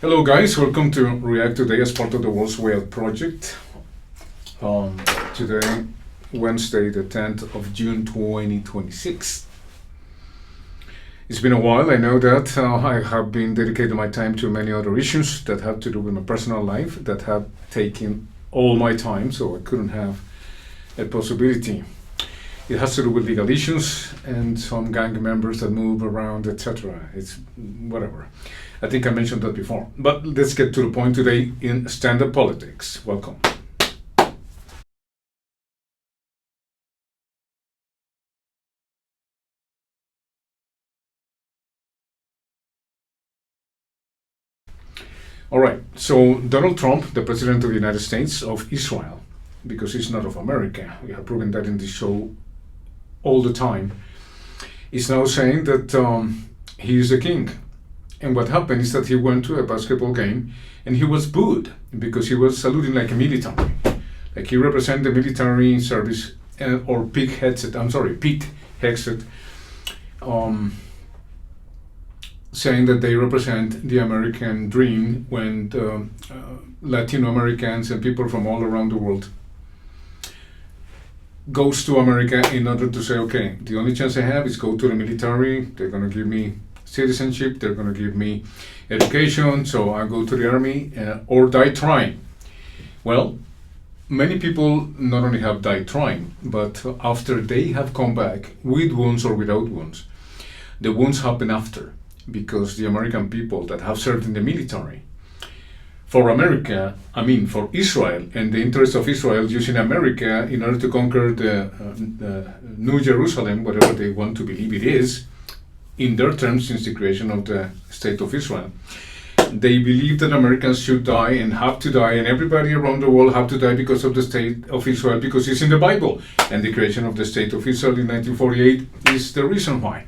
Hello guys, welcome to React Today as part of the World's Whale Project. Today, Wednesday the 10th of June 2026. It's been a while, I know that. I have been dedicating my time to many other issues that have to do with my personal life that have taken all my time, so I couldn't have a possibility. It has to do with legal issues and some gang members that move around, etc. It's whatever. I think I mentioned that before. But let's get to the point today in stand-up politics. Welcome. All right, so Donald Trump, the President of the United States of Israel, because he's not of America, we have proven that in this show all the time, is now saying that he is the king. And what happened is that he went to a basketball game and he was booed because he was saluting like a military. Like he represented the military service or Pete Hegseth, saying that they represent the American dream when Latino Americans and people from all around the world goes to America in order to say, okay, the only chance I have is go to the military, they're going to give me citizenship, they're going to give me education, so I go to the army or die trying. Well, many people not only have died trying, but after they have come back with wounds or without wounds, the wounds happen after, because the American people that have served in the military, for Israel and the interest of Israel using America in order to conquer the New Jerusalem, whatever they want to believe it is, in their terms since the creation of the State of Israel. They believe that Americans should die and have to die, and everybody around the world have to die because of the State of Israel, because it's in the Bible. And the creation of the State of Israel in 1948 is the reason why.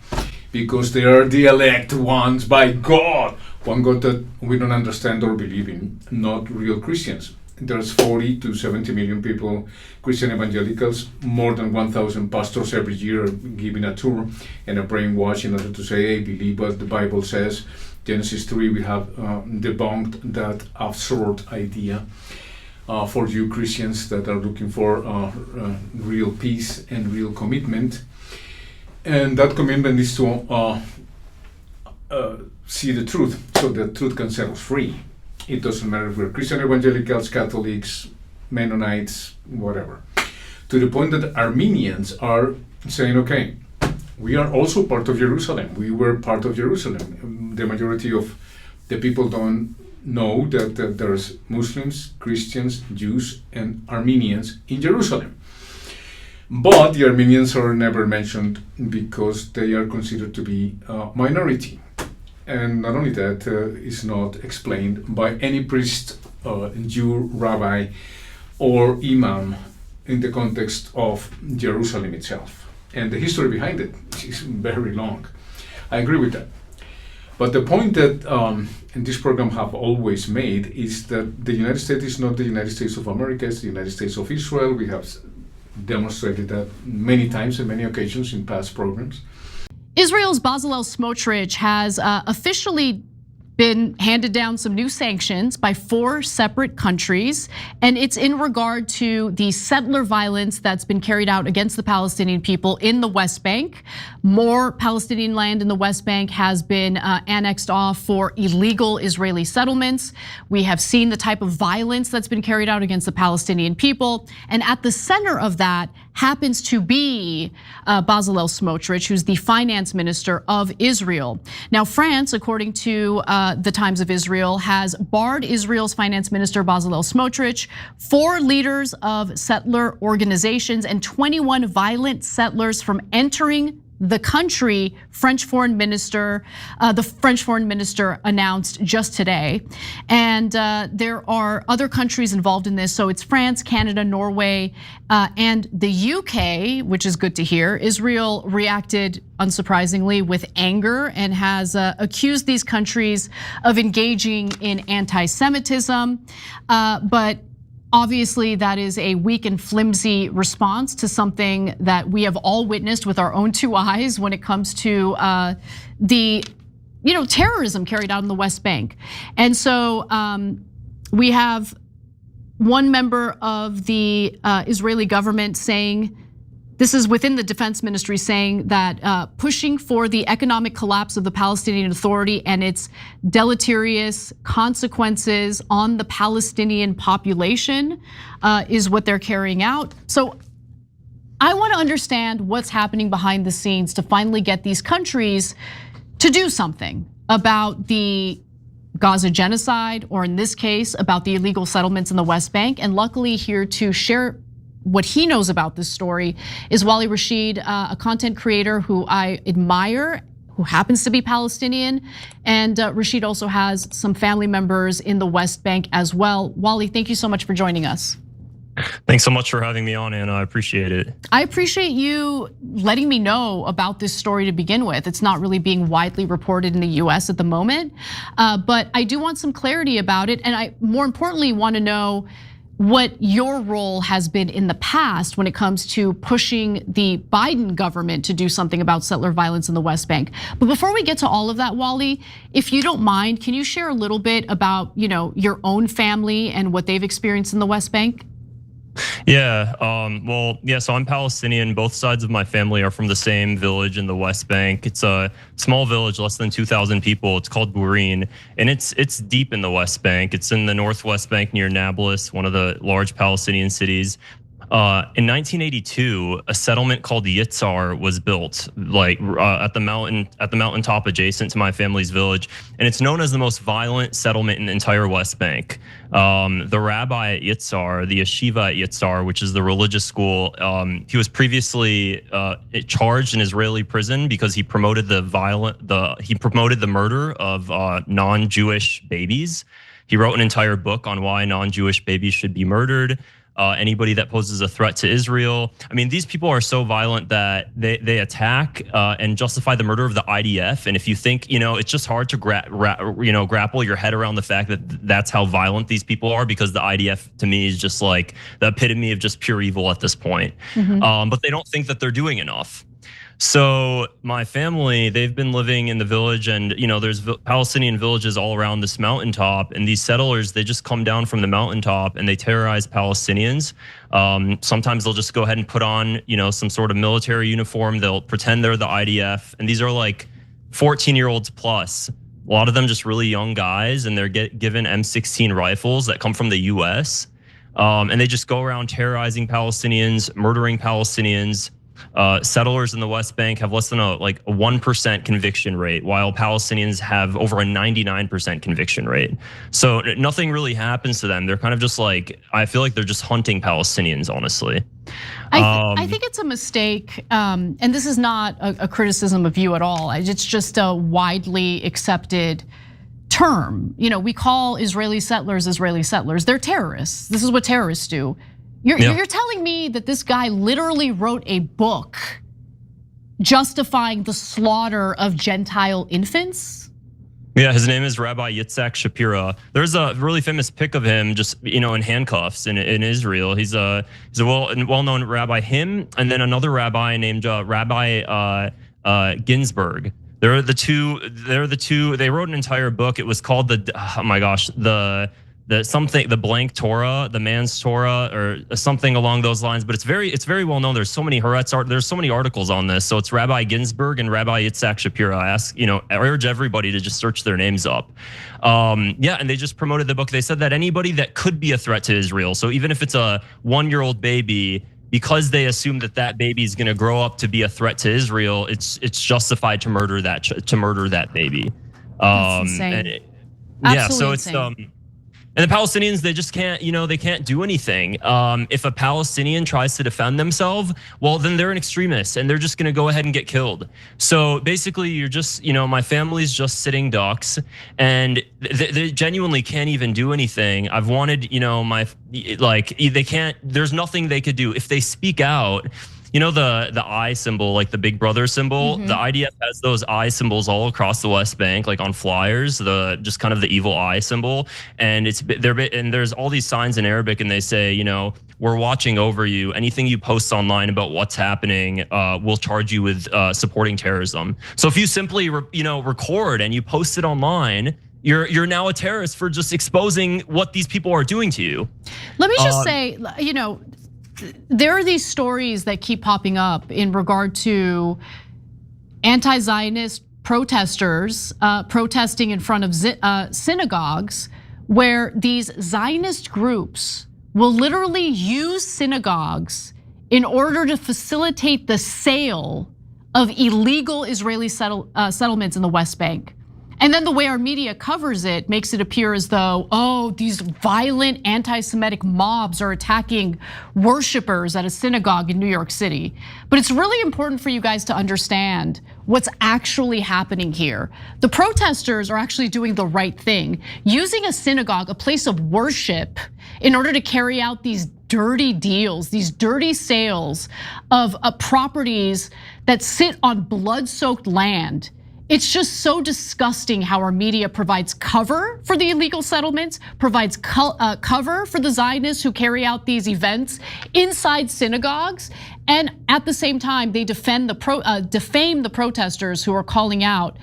Because they are the elect ones by God. One God that we don't understand or believe in, not real Christians. There's 40 to 70 million people, Christian evangelicals, more than 1,000 pastors every year giving a tour and a brainwash in order to say, hey, believe what the Bible says. Genesis 3, we have debunked that absurd idea for you Christians that are looking for real peace and real commitment. And that commitment is to see the truth, so the truth can set us free. It doesn't matter if we're Christian evangelicals, Catholics, Mennonites, whatever. To the point that Armenians are saying, okay, we are also part of Jerusalem. We were part of Jerusalem. The majority of the people don't know that there's Muslims, Christians, Jews, and Armenians in Jerusalem. But the Armenians are never mentioned because they are considered to be a minority. And not only that, is not explained by any priest, Jew, rabbi, or imam in the context of Jerusalem itself. And the history behind it is very long. I agree with that. But the point that in this program have always made is that the United States is not the United States of America, it's the United States of Israel. We have demonstrated that many times and many occasions in past programs. Israel's Bezalel Smotrich has officially been handed down some new sanctions by 4 separate countries, and it's in regard to the settler violence that's been carried out against the Palestinian people in the West Bank. More Palestinian land in the West Bank has been annexed off for illegal Israeli settlements. We have seen the type of violence that's been carried out against the Palestinian people, and at the center of that happens to be Bezalel Smotrich, who's the finance minister of Israel. Now, France, according to the Times of Israel, has barred Israel's finance minister Bezalel Smotrich, 4 leaders of settler organizations, and 21 violent settlers from entering the country. The French foreign minister announced just today. And there are other countries involved in this. So it's France, Canada, Norway, and the UK, which is good to hear. Israel reacted, unsurprisingly, with anger and has accused these countries of engaging in anti-Semitism. But obviously, that is a weak and flimsy response to something that we have all witnessed with our own 2 eyes when it comes to the terrorism carried out in the West Bank. And so we have one member of the Israeli government saying, this is within the defense ministry, saying that pushing for the economic collapse of the Palestinian Authority and its deleterious consequences on the Palestinian population is what they're carrying out. So I want to understand what's happening behind the scenes to finally get these countries to do something about the Gaza genocide, or in this case, about the illegal settlements in the West Bank. And luckily here to share what he knows about this story is Wally Rashid, a content creator who I admire, who happens to be Palestinian. And Rashid also has some family members in the West Bank as well. Wally, thank you so much for joining us. Thanks so much for having me on, Anna. I appreciate it. I appreciate you letting me know about this story to begin with. It's not really being widely reported in the US at the moment, but I do want some clarity about it. And I, more importantly, want to know what your role has been in the past when it comes to pushing the Biden government to do something about settler violence in the West Bank. But before we get to all of that, Wally, if you don't mind, can you share a little bit about your own family and what they've experienced in the West Bank? Yeah, so I'm Palestinian. Both sides of my family are from the same village in the West Bank. It's a small village, less than 2,000 people. It's called Burin, and it's deep in the West Bank. It's in the Northwest Bank near Nablus, one of the large Palestinian cities. In 1982, a settlement called Yitzhar was built, at the mountaintop adjacent to my family's village, and it's known as the most violent settlement in the entire West Bank. The rabbi at Yitzhar, the yeshiva at Yitzhar, which is the religious school, he was previously charged in Israeli prison because he promoted the murder of non-Jewish babies. He wrote an entire book on why non-Jewish babies should be murdered. Anybody that poses a threat to Israel. I mean, these people are so violent that they attack and justify the murder of the IDF. And if you think, it's just hard to grapple your head around the fact that that's how violent these people are, because the IDF to me is just like the epitome of just pure evil at this point. But they don't think that they're doing enough. So my family, they've been living in the village, and there's Palestinian villages all around this mountaintop, and these settlers, they just come down from the mountaintop and they terrorize Palestinians. Sometimes they'll just go ahead and put on, some sort of military uniform. They'll pretend they're the IDF, and these are like 14-year-olds plus. A lot of them just really young guys, and they're given M16 rifles that come from the US. And they just go around terrorizing Palestinians, murdering Palestinians. Settlers in the West Bank have less than a 1% conviction rate, while Palestinians have over a 99% conviction rate. So nothing really happens to them. They're kind of just I feel like they're just hunting Palestinians, honestly. I think it's a mistake, and this is not a criticism of you at all. It's just a widely accepted term. We call Israeli settlers. They're terrorists. This is what terrorists do. You're telling me that this guy literally wrote a book justifying the slaughter of Gentile infants? Yeah, his name is Rabbi Yitzhak Shapira. There's a really famous pic of him just in handcuffs in Israel. He's a well-known rabbi. Him and then another rabbi named Rabbi Ginsburg. They're the two. They wrote an entire book. It was called the blank Torah, the man's Torah, or something along those lines. But it's very well known. There's so many there's so many articles on this. So it's Rabbi Ginsburg and Rabbi Yitzhak Shapira. I urge everybody to just search their names up. And they just promoted the book. They said that anybody that could be a threat to Israel, so even if it's a 1-year-old baby, because they assume that baby is going to grow up to be a threat to Israel, it's justified to murder that baby. That's insane. Absolutely insane. And the Palestinians, they just can't, they can't do anything. If a Palestinian tries to defend themselves, well, then they're an extremist and they're just gonna go ahead and get killed. So basically you're just, my family's just sitting ducks, and they genuinely can't even do anything. I've wanted, they can't, there's nothing they could do. If they speak out, the eye symbol, like the Big Brother symbol, the IDF has those eye symbols all across the West Bank, like on flyers, just kind of the evil eye symbol. And there's all these signs in Arabic, and they say, we're watching over you. Anything you post online about what's happening, we'll charge you with supporting terrorism. So if you simply record and you post it online, you're now a terrorist for just exposing what these people are doing to you. Let me just say, there are these stories that keep popping up in regard to anti-Zionist protesters protesting in front of synagogues, where these Zionist groups will literally use synagogues in order to facilitate the sale of illegal Israeli settlements in the West Bank. And then the way our media covers it makes it appear as though, oh, these violent anti-Semitic mobs are attacking worshipers at a synagogue in New York City. But it's really important for you guys to understand what's actually happening here. The protesters are actually doing the right thing, using a synagogue, a place of worship, in order to carry out these dirty deals, these dirty sales of properties that sit on blood-soaked land. It's just so disgusting how our media provides cover for the illegal settlements, provides cover for the Zionists who carry out these events inside synagogues, and at the same time they defame the protesters who are calling out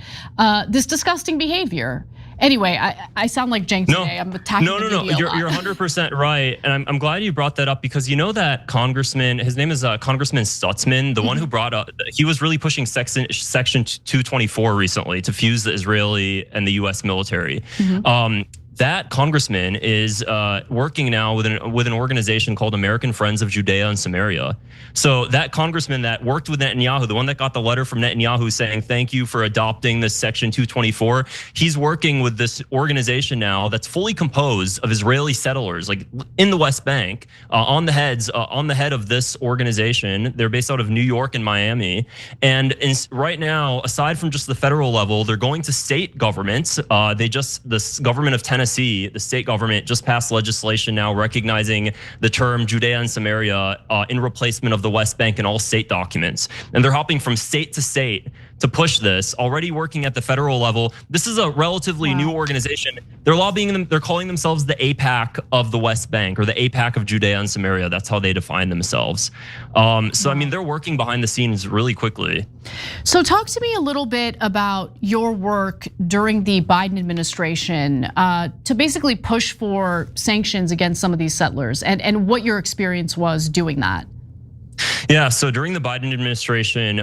this disgusting behavior. Anyway, I sound like Cenk today. I'm attacking the media. No. You're 100% right, and I'm glad you brought that up, because you know that congressman, his name is Congressman Stutzman, the one who brought up, he was really pushing Section 224 recently to fuse the Israeli and the U.S. military. That congressman is working now with an organization called American Friends of Judea and Samaria. So that congressman that worked with Netanyahu, the one that got the letter from Netanyahu saying thank you for adopting this Section 224, he's working with this organization now that's fully composed of Israeli settlers, like in the West Bank, on the head of this organization. They're based out of New York and Miami, and right now, aside from just the federal level, they're going to state governments. This government of Tennessee, the state government, just passed legislation now recognizing the term Judea and Samaria in replacement of the West Bank in all state documents. And they're hopping from state to state to push this, already working at the federal level. This is a relatively new organization. They're lobbying them, they're calling themselves the AIPAC of the West Bank, or the AIPAC of Judea and Samaria. That's how they define themselves. So I mean, they're working behind the scenes really quickly. So talk to me a little bit about your work during the Biden administration to basically push for sanctions against some of these settlers, and what your experience was doing that. Yeah, so during the Biden administration,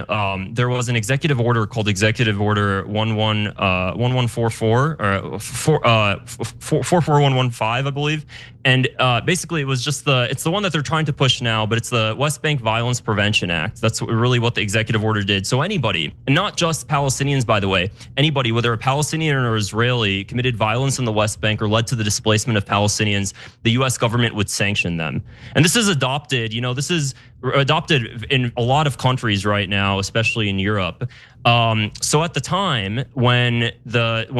there was an executive order called Executive Order 1144 or 44115, I believe. And basically, it was just it's the one that they're trying to push now, but it's the West Bank Violence Prevention Act. That's really what the executive order did. So anybody, and not just Palestinians, by the way, anybody, whether a Palestinian or Israeli, committed violence in the West Bank or led to the displacement of Palestinians, the US government would sanction them. And this is adopted, this is adopted in a lot of countries right now, especially in Europe. So at the time when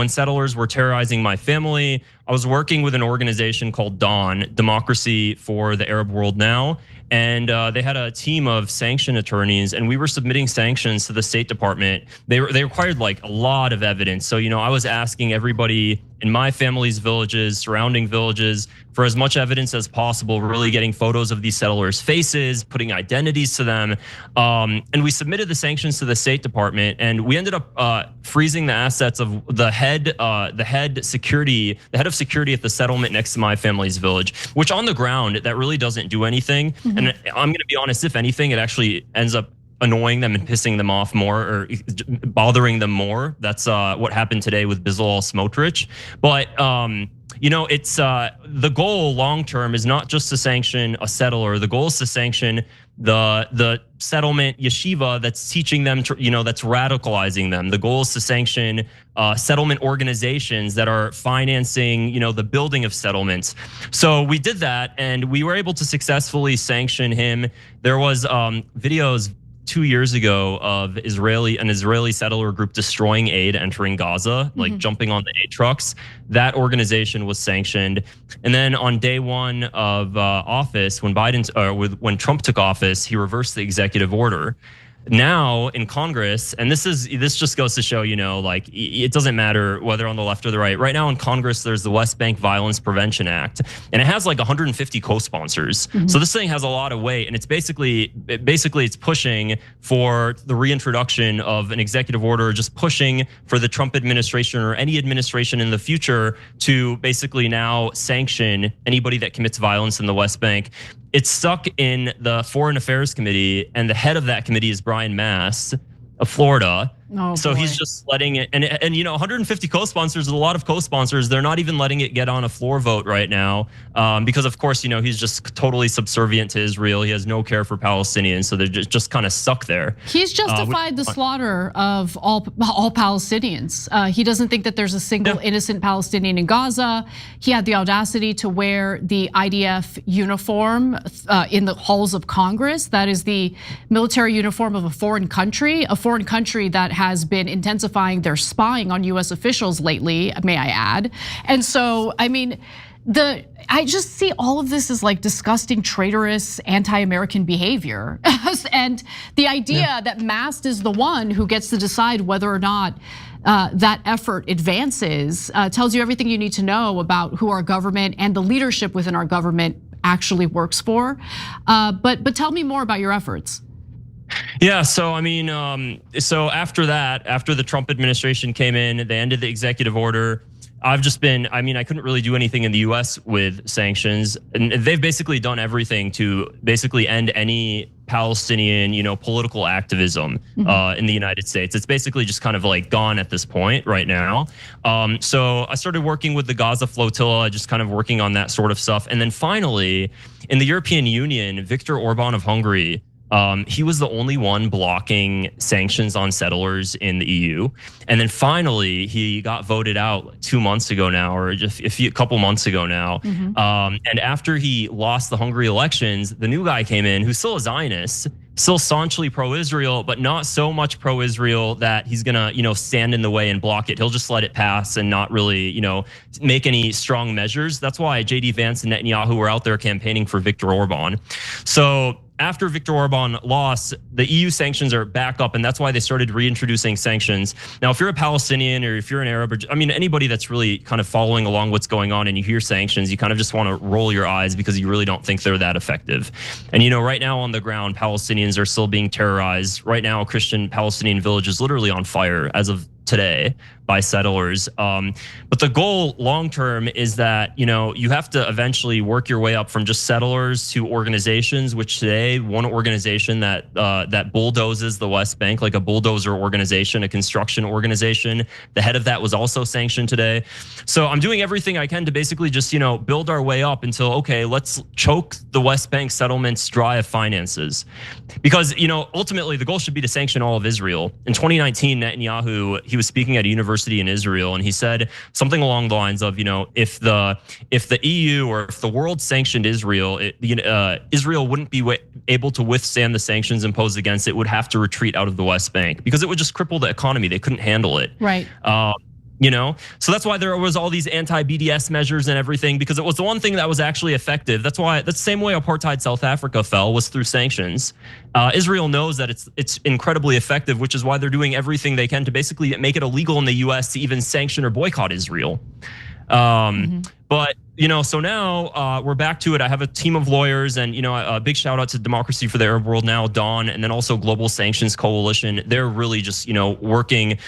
settlers were terrorizing my family, I was working with an organization called DAWN, Democracy for the Arab World Now. And they had a team of sanction attorneys, and we were submitting sanctions to the State Department. They required like a lot of evidence. So, I was asking everybody in my family's villages, surrounding villages, for as much evidence as possible, really getting photos of these settlers' faces, putting identities to them. And we submitted the sanctions to the State Department, and we ended up freezing the assets of the head of security at the settlement next to my family's village, which on the ground, that really doesn't do anything. And I'm gonna be honest, if anything, it actually ends up annoying them and pissing them off more, or bothering them more. That's what happened today with Bezalel Smotrich. But it's the goal long term is not just to sanction a settler. The goal is to sanction the settlement yeshiva that's teaching them to, that's radicalizing them. The goal is to sanction settlement organizations that are financing, the building of settlements. So we did that, and we were able to successfully sanction him. There was videos 2 years ago of an Israeli settler group destroying aid entering Gaza, like jumping on the aid trucks. That organization was sanctioned. And then on day one of office, when Trump took office, he reversed the executive order. now in Congress, and this just goes to show, like it doesn't matter whether on the left or the right. Right now in Congress, there's the West Bank Violence Prevention Act, and it has like 150 co-sponsors. So this thing has a lot of weight, and it's basically it's pushing for the reintroduction of an executive order, just pushing for the Trump administration or any administration in the future to basically now sanction anybody that commits violence in the West Bank. It's stuck in the Foreign Affairs Committee, and the head of that committee is Brian Mast of Florida. Oh, so boy. He's just letting it, and 150 co-sponsors is a lot of co-sponsors. They're not even letting it get on a floor vote right now, because of course, he's just totally subservient to Israel. He has no care for Palestinians, so they're just kind of stuck there. He's justified the slaughter of all Palestinians. He doesn't think that there's a single innocent Palestinian in Gaza. He had the audacity to wear the IDF uniform in the halls of Congress. That is the military uniform of a foreign country that has been intensifying their spying on US officials lately, may I add. And so, I mean, I just see all of this as like disgusting, traitorous, anti-American behavior. And the idea that Mast is the one who gets to decide whether or not that effort advances tells you everything you need to know about who our government and the leadership within our government actually works for. But tell me more about your efforts. Yeah, so I mean, so after the Trump administration came in, they ended the executive order. I couldn't really do anything in the US with sanctions. And they've basically done everything to basically end any Palestinian, political activism in the United States. It's basically just kind of like gone at this point right now. So I started working with the Gaza flotilla, just kind of working on that sort of stuff. And then finally, in the European Union, Viktor Orban of Hungary, he was the only one blocking sanctions on settlers in the EU. And then finally, he got voted out 2 months ago now, or just a couple months ago now. And after he lost the Hungary elections, the new guy came in who's still a Zionist, still staunchly pro-Israel, but not so much pro-Israel that he's gonna, stand in the way and block it. He'll just let it pass and not really, make any strong measures. That's why JD Vance and Netanyahu were out there campaigning for Viktor Orban. So after Viktor Orban lost, the EU sanctions are back up, and that's why they started reintroducing sanctions. Now, if you're a Palestinian or if you're an Arab, or anybody that's really kind of following along what's going on and you hear sanctions, you kind of just want to roll your eyes because you really don't think they're that effective. And right now on the ground, Palestinians are still being terrorized. Right now, a Christian Palestinian village is literally on fire as of today by settlers. But the goal long term is that, you have to eventually work your way up from just settlers to organizations, which today, one organization that bulldozes the West Bank, like a bulldozer organization, a construction organization, the head of that was also sanctioned today. So I'm doing everything I can to basically just, build our way up until, okay, let's choke the West Bank settlements dry of finances. Because, ultimately the goal should be to sanction all of Israel. In 2019, Netanyahu, he was speaking at a university in Israel, and he said something along the lines of, if the EU or if the world sanctioned Israel, Israel wouldn't be able to withstand the sanctions imposed against it, would have to retreat out of the West Bank because it would just cripple the economy. They couldn't handle it. Right. So that's why there was all these anti-BDS measures and everything, because it was the one thing that was actually effective. That's the same way apartheid South Africa fell, was through sanctions. Israel knows that it's incredibly effective, which is why they're doing everything they can to basically make it illegal in the US to even sanction or boycott Israel. But so now we're back to it. I have a team of lawyers, and a big shout out to Democracy for the Arab World Now, Dawn, and then also Global Sanctions Coalition. They're really just working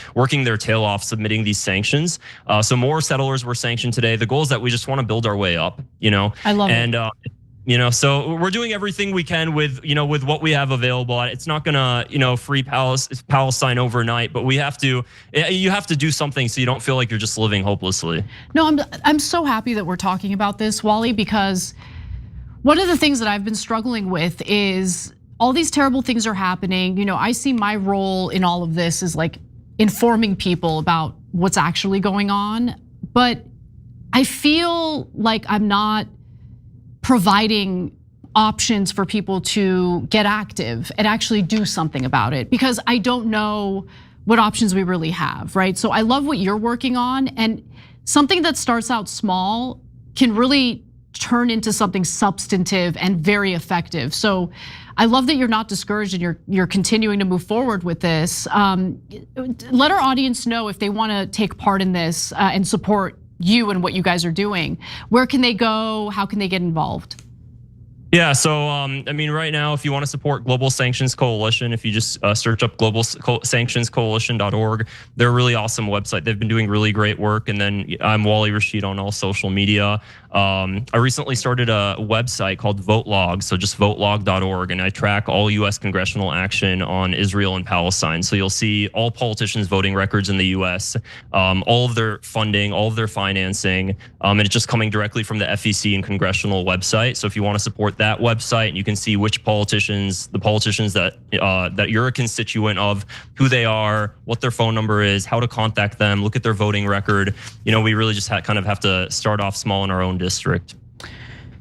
their tail off submitting these sanctions. So more settlers were sanctioned today. The goal is that we just want to build our way up. I love it. So we're doing everything we can with what we have available. It's not gonna, free Palestine overnight, but you have to do something so you don't feel like you're just living hopelessly. No, I'm so happy that we're talking about this, Wally, because one of the things that I've been struggling with is all these terrible things are happening. I see my role in all of this is like informing people about what's actually going on, but I feel like I'm not providing options for people to get active and actually do something about it, because I don't know what options we really have, right? So I love what you're working on, and something that starts out small can really turn into something substantive and very effective. So I love that you're not discouraged and you're continuing to move forward with this. Let our audience know if they want to take part in this and support you and what you guys are doing. Where can they go? How can they get involved? Yeah, so I mean, right now, if you want to support Global Sanctions Coalition, if you just search up globalsanctionscoalition.org, they're a really awesome website. They've been doing really great work. And then I'm Wally Rashid on all social media. I recently started a website called VoteLog, so just votelog.org, and I track all U.S. congressional action on Israel and Palestine. So you'll see all politicians' voting records in the U.S., all of their funding, all of their financing, and it's just coming directly from the FEC and congressional website. So if you want to support that website, and you can see which politicians, the politicians that that you're a constituent of, who they are, what their phone number is, how to contact them, look at their voting record. You know, we really just kind of have to start off small in our own district.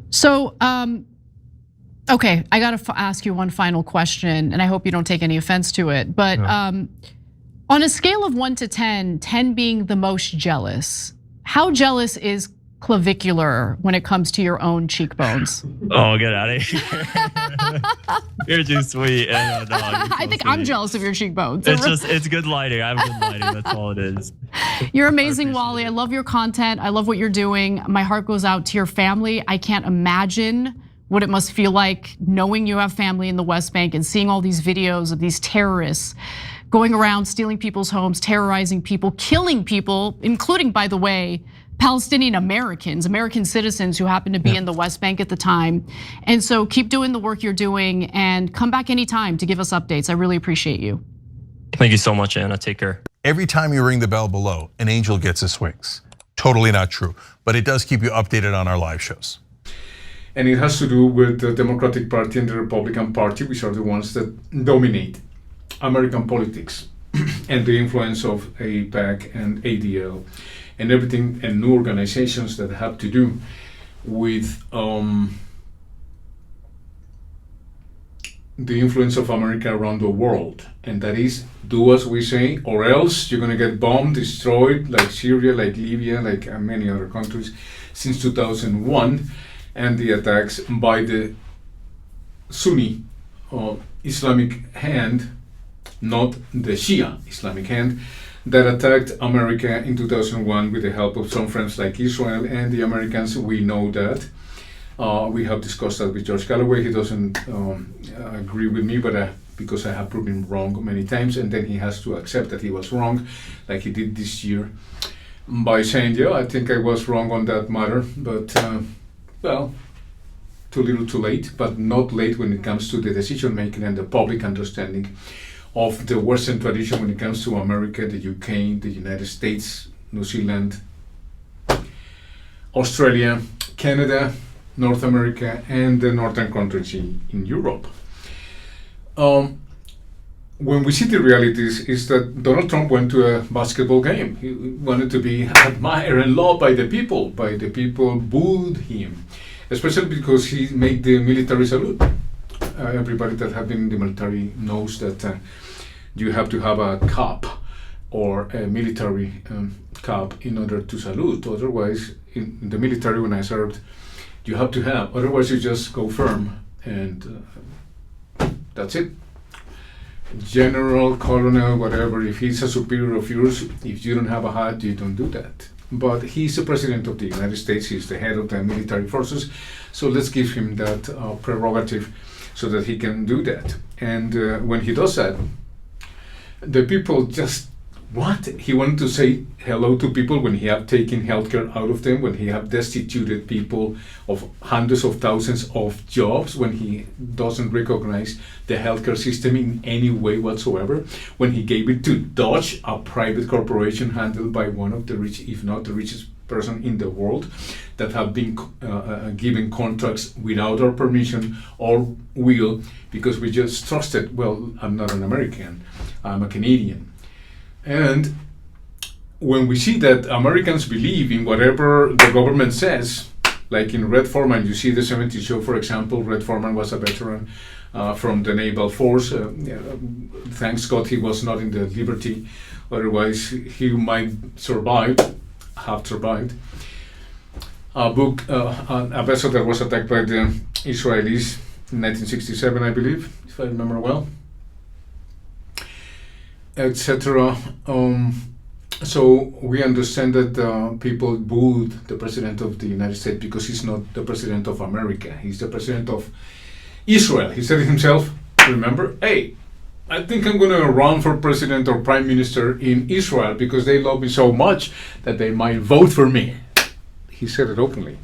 So, okay, I gotta ask you one final question, and I hope you don't take any offense to it. But on a scale of 1 to 10, 10 being the most jealous, how jealous is clavicular when it comes to your own cheekbones? Oh, get out of here. You're too sweet. No, I think I'm jealous of your cheekbones. It's good lighting. I have good lighting. That's all it is. You're amazing, Wally. I love your content. I love what you're doing. My heart goes out to your family. I can't imagine what it must feel like knowing you have family in the West Bank and seeing all these videos of these terrorists going around stealing people's homes, terrorizing people, killing people, including, by the way, Palestinian Americans, American citizens who happen to be in the West Bank at the time. And so keep doing the work you're doing and come back anytime to give us updates. I really appreciate you. Thank you so much, Anna. Take care. Every time you ring the bell below, an angel gets his wings. Totally not true, but it does keep you updated on our live shows. And it has to do with the Democratic Party and the Republican Party, which are the ones that dominate American politics, and the influence of AIPAC and ADL. And everything, and new organizations that have to do with the influence of America around the world. And that is, do as we say, or else you're gonna get bombed, destroyed, like Syria, like Libya, like many other countries since 2001, and the attacks by the Sunni Islamic hand, not the Shia Islamic hand, that attacked America in 2001 with the help of some friends like Israel and the Americans. We know that. We have discussed that with George Galloway. He doesn't agree with me, but because I have proven him wrong many times, and then he has to accept that he was wrong, like he did this year, by saying, yeah, I think I was wrong on that matter, but well, too little too late, but not late when it comes to the decision making and the public understanding of the Western tradition when it comes to America, the UK, the United States, New Zealand, Australia, Canada, North America, and the northern countries in Europe. When we see the realities is that Donald Trump went to a basketball game. He wanted to be admired and loved by the people. Booed him, especially because he made the military salute. Everybody that have been in the military knows that you have to have a cap or a military cap in order to salute. Otherwise, in the military when I served, you have to have. Otherwise, you just go firm and that's it. General, colonel, whatever. If he's a superior of yours, if you don't have a hat, you don't do that. But he's the president of the United States. He's the head of the military forces. So let's give him that prerogative so that he can do that. And when he does that, the people just, what? He wanted to say hello to people when he have taken healthcare out of them, when he have destituted people of hundreds of thousands of jobs, when he doesn't recognize the healthcare system in any way whatsoever, when he gave it to Dodge, a private corporation handled by one of the rich, if not the richest person in the world, that have been given contracts without our permission or will, because we just trusted, well, I'm not an American, I'm a Canadian. And when we see that Americans believe in whatever the government says, like in Red Foreman, you see the 70s show, for example, Red Foreman was a veteran from the Naval Force. Thanks God he was not in the Liberty, otherwise he might have survived. A vessel that was attacked by the Israelis in 1967, I believe, if I remember well, etc. So we understand that people booed the president of the United States because he's not the president of America. He's the president of Israel. He said it himself, remember? Hey, I think I'm going to run for president or prime minister in Israel because they love me so much that they might vote for me. He said it openly.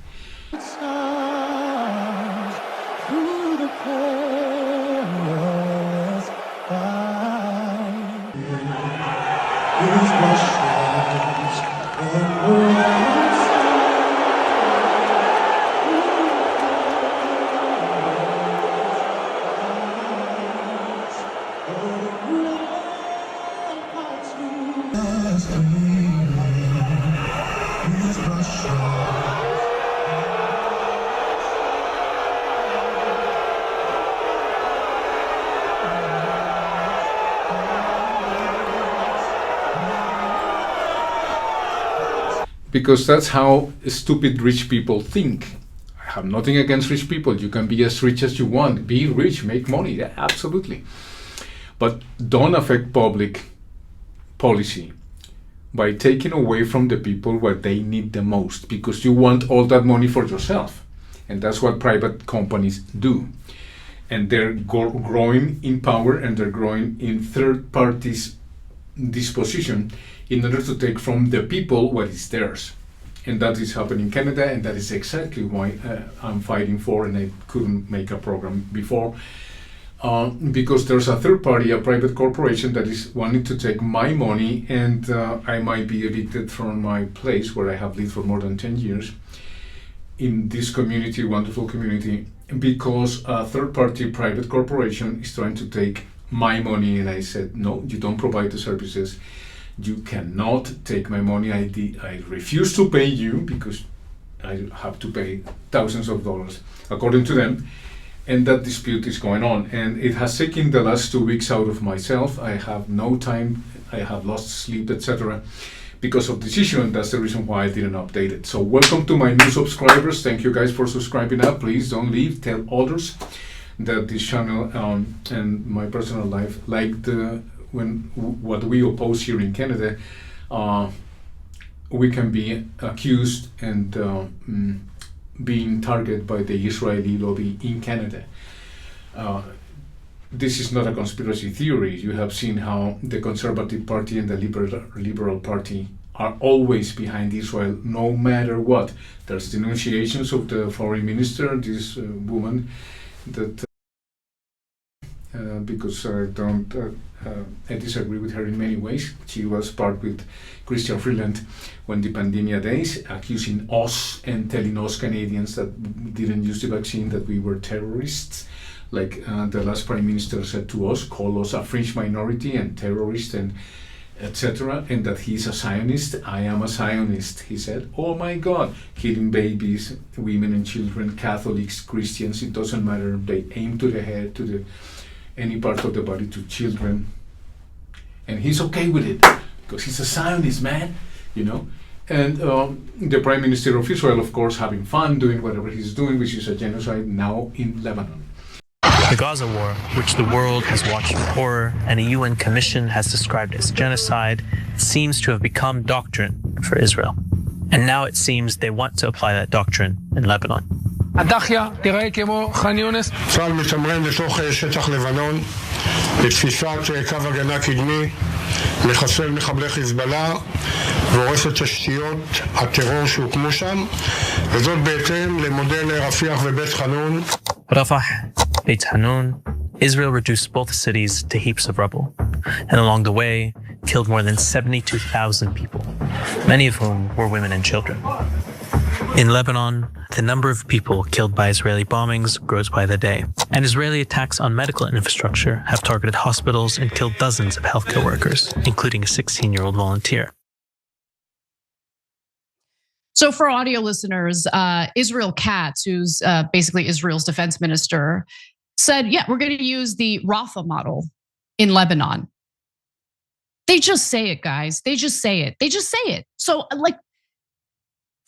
Because that's how stupid rich people think. I have nothing against rich people. You can be as rich as you want. Be rich, make money, yeah, absolutely. But don't affect public policy by taking away from the people what they need the most, because you want all that money for yourself. And that's what private companies do. And they're growing in power, and they're growing in third parties' disposition in order to take from the people what is theirs. And that is happening in Canada, and that is exactly why I'm fighting for, and I couldn't make a program before, because there's a third party, a private corporation that is wanting to take my money, and I might be evicted from my place where I have lived for more than 10 years in this community, wonderful community, because a third party private corporation is trying to take my money. And I said, no, you don't provide the services. You cannot take my money. I refuse to pay you because I have to pay thousands of dollars according to them. And that dispute is going on. And it has taken the last 2 weeks out of myself. I have no time. I have lost sleep, etc. because of this issue. And that's the reason why I didn't update it. So welcome to my new subscribers. Thank you guys for subscribing up. Please don't leave. Tell others that this channel and my personal life, like what we oppose here in Canada, we can be accused and being targeted by the Israeli lobby in Canada. This is not a conspiracy theory. You have seen how the Conservative Party and the Liberal Party are always behind Israel, no matter what. There's denunciations of the foreign minister, this woman, that because I disagree with her in many ways. She was part with Christian Freeland when the pandemic days, accusing us and telling us Canadians that didn't use the vaccine that we were terrorists. Like the last prime minister said to us, call us a fringe minority and terrorist and etc. And that he's a Zionist. I am a Zionist, he said. Oh my God, killing babies, women and children, Catholics, Christians, it doesn't matter. They aim to the head, to any part of the body, to children. And he's okay with it because he's a Zionist, man, you know. And the Prime Minister of Israel, of course, having fun doing whatever he's doing, which is a genocide now in Lebanon. The Gaza War, which the world has watched with horror and a UN commission has described as genocide, seems to have become doctrine for Israel. And now it seems they want to apply that doctrine in Lebanon. הדחיה תראה כמו ח'אן יונס. צה"ל מתמרן לתוך שטח לבנון לתפיסת קו הגנה קדמי, מחסל מחבלי חיזבאללה והורס את תשתיות הטרור שהוקמו שם, וזאת בהתאם למודל רפיח ובית חנון. Rafah, Beit Hanun, Israel reduced both cities to heaps of rubble, and along the way, killed more than 72,000 people, many of whom were women and children. In Lebanon, the number of people killed by Israeli bombings grows by the day, and Israeli attacks on medical infrastructure have targeted hospitals and killed dozens of healthcare workers, including a 16-year-old volunteer. So for audio listeners, Israel Katz, who's basically Israel's defense minister, said, yeah, we're going to use the Rafah model in Lebanon. They just say it, guys. They just say it. They just say it. So like,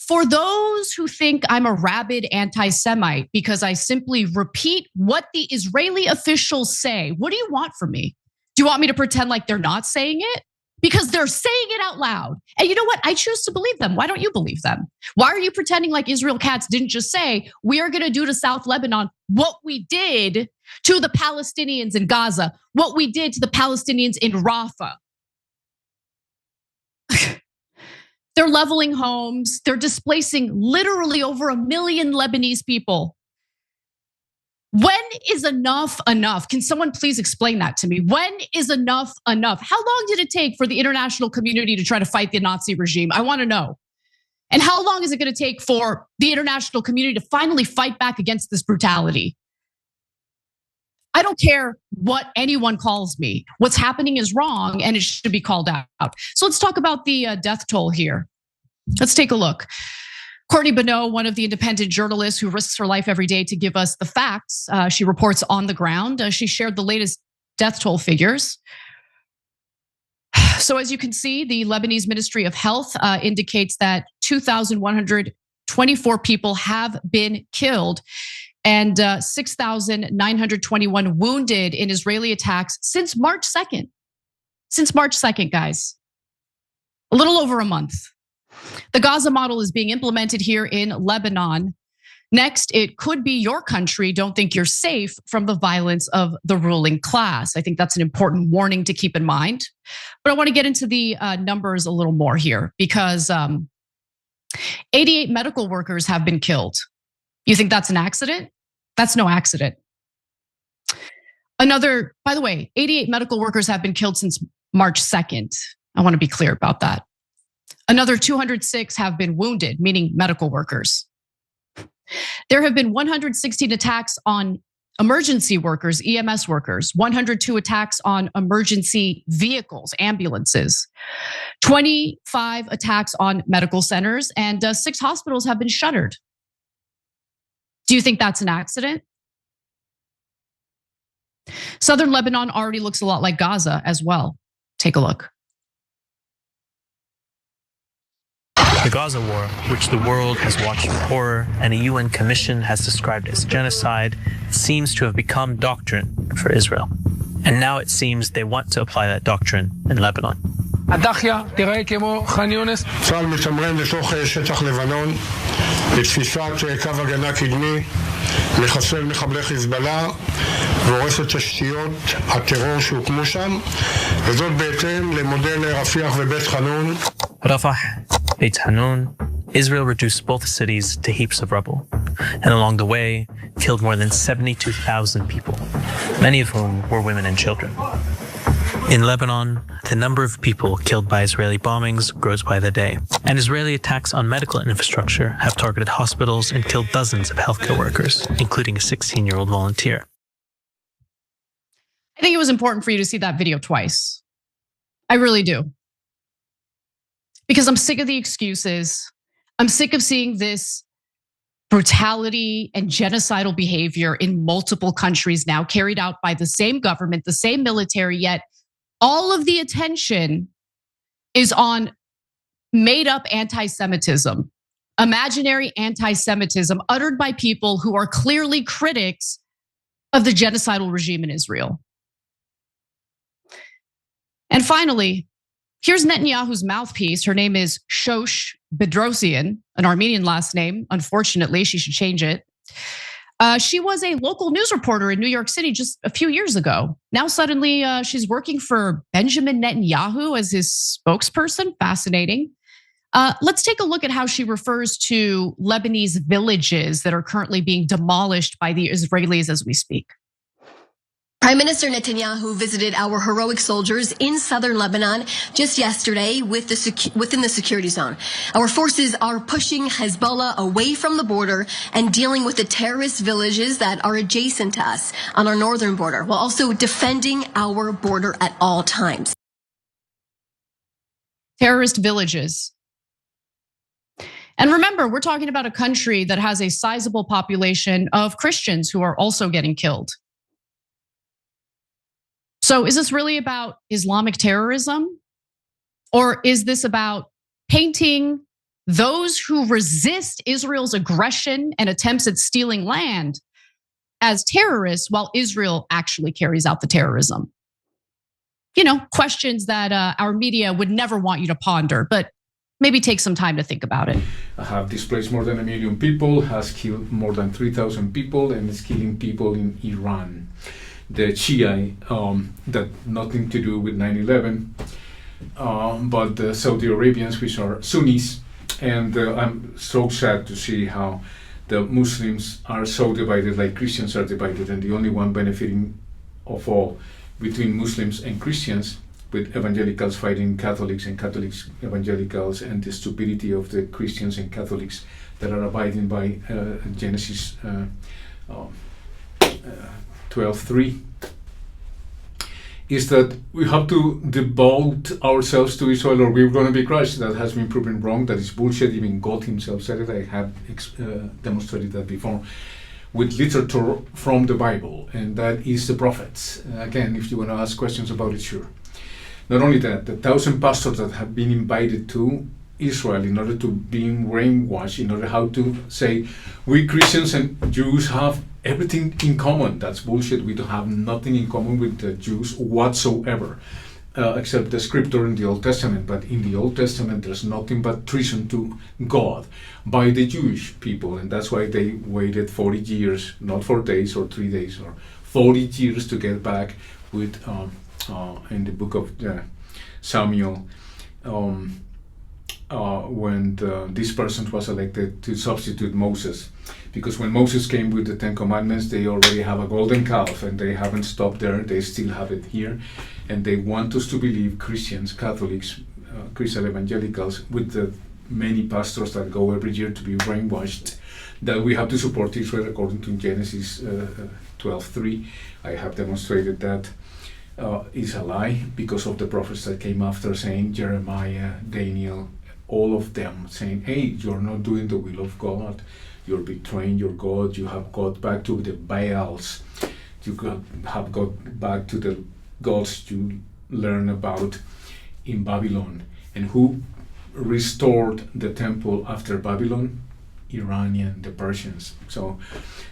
For those who think I'm a rabid anti-Semite because I simply repeat what the Israeli officials say, what do you want from me? Do you want me to pretend like they're not saying it? Because they're saying it out loud. And you know what? I choose to believe them. Why don't you believe them? Why are you pretending like Israel Katz didn't just say, we are gonna do to South Lebanon what we did to the Palestinians in Gaza, what we did to the Palestinians in Rafah? They're leveling homes. They're displacing literally over 1 million Lebanese people. When is enough enough? Can someone please explain that to me? When is enough enough? How long did it take for the international community to try to fight the Nazi regime? I want to know. And how long is it going to take for the international community to finally fight back against this brutality? I don't care what anyone calls me. What's happening is wrong and it should be called out. So let's talk about the death toll here. Let's take a look. Courtney Bonneau, one of the independent journalists who risks her life every day to give us the facts. She reports on the ground. She shared the latest death toll figures. So as you can see, the Lebanese Ministry of Health indicates that 2,124 people have been killed and 6,921 wounded in Israeli attacks since March 2nd. Since March 2nd, guys. A little over a month. The Gaza model is being implemented here in Lebanon. Next, it could be your country. Don't think you're safe from the violence of the ruling class. I think that's an important warning to keep in mind. But I want to get into the numbers a little more here because 88 medical workers have been killed. You think that's an accident? That's no accident. By the way, 88 medical workers have been killed since March 2nd. I want to be clear about that. Another 206 have been wounded, meaning medical workers. There have been 116 attacks on emergency workers, EMS workers, 102 attacks on emergency vehicles, ambulances, 25 attacks on medical centers, and 6 hospitals have been shuttered. Do you think that's an accident? Southern Lebanon already looks a lot like Gaza as well. Take a look. The Gaza War, which the world has watched with horror and a UN commission has described as genocide, seems to have become doctrine for Israel. And now it seems they want to apply that doctrine in Lebanon. הדחיה תראה כמו ח'אן יונס. צה"ל מתמרן לתוך שטח לבנון לתפיסת קו הגנה קדמי, מחסל מחבלי חיזבאללה והורס את תשתיות הטרור שהוקמו שם, וזאת בהתאם למודל רפיח ובית חנון. Rafah, Beit Hanun, Israel reduced both cities to heaps of rubble, and along the way, killed more than 72,000 people, many of whom were women and children. In Lebanon, the number of people killed by Israeli bombings grows by the day, and Israeli attacks on medical infrastructure have targeted hospitals and killed dozens of healthcare workers, including a 16-year-old volunteer. I think it was important for you to see that video twice. I really do. Because I'm sick of the excuses. I'm sick of seeing this brutality and genocidal behavior in multiple countries now carried out by the same government, the same military, yet all of the attention is on made up anti-Semitism, imaginary anti-Semitism uttered by people who are clearly critics of the genocidal regime in Israel. And finally, here's Netanyahu's mouthpiece. Her name is Shosh Bedrosian, an Armenian last name. Unfortunately, she should change it. She was a local news reporter in New York City just a few years ago. Now suddenly she's working for Benjamin Netanyahu as his spokesperson. Fascinating. Let's take a look at how she refers to Lebanese villages that are currently being demolished by the Israelis as we speak. Prime Minister Netanyahu visited our heroic soldiers in southern Lebanon just yesterday within the security zone. Our forces are pushing Hezbollah away from the border and dealing with the terrorist villages that are adjacent to us on our northern border, while also defending our border at all times. Terrorist villages. And remember, we're talking about a country that has a sizable population of Christians who are also getting killed. So is this really about Islamic terrorism? Or is this about painting those who resist Israel's aggression and attempts at stealing land as terrorists while Israel actually carries out the terrorism. Questions that our media would never want you to ponder, but maybe take some time to think about it. Have displaced more than 1 million people, has killed more than 3,000 people, and is killing people in Iran. The Shia, that nothing to do with 9/11, but the Saudi Arabians, which are Sunnis, and I'm so sad to see how the Muslims are so divided, like Christians are divided, and the only one benefiting of all between Muslims and Christians, with evangelicals fighting Catholics and Catholics evangelicals, and the stupidity of the Christians and Catholics that are abiding by Genesis 12:3, is that we have to devote ourselves to Israel or we're going to be crushed. That has been proven wrong. That is bullshit. Even God himself said it. I have demonstrated that before with literature from the Bible, and that is the prophets. Again, if you want to ask questions about it, sure. Not only that, the 1,000 pastors that have been invited to Israel in order to be brainwashed, in order how to say, we Christians and Jews have everything in common. That's bullshit. We don't have nothing in common with the Jews whatsoever, except the scripture in the Old Testament. But in the Old Testament, there's nothing but treason to God by the Jewish people, and that's why they waited 40 years, not 4 days or 3 days, or 40 years to get back with, in the book of Samuel, when this person was elected to substitute Moses. Because when Moses came with the 10 Commandments, they already have a golden calf, and they haven't stopped there. They still have it here. And they want us to believe, Christians, Catholics, Christian evangelicals, with the many pastors that go every year to be brainwashed, that we have to support Israel according to Genesis 12:3. I have demonstrated that is a lie because of the prophets that came after, saying Jeremiah, Daniel, all of them saying, hey, you're not doing the will of God. You're betraying your God. You have got back to the Baals. You have got back to the gods you learn about in Babylon. And who restored the temple after Babylon? Iranian, the Persians. So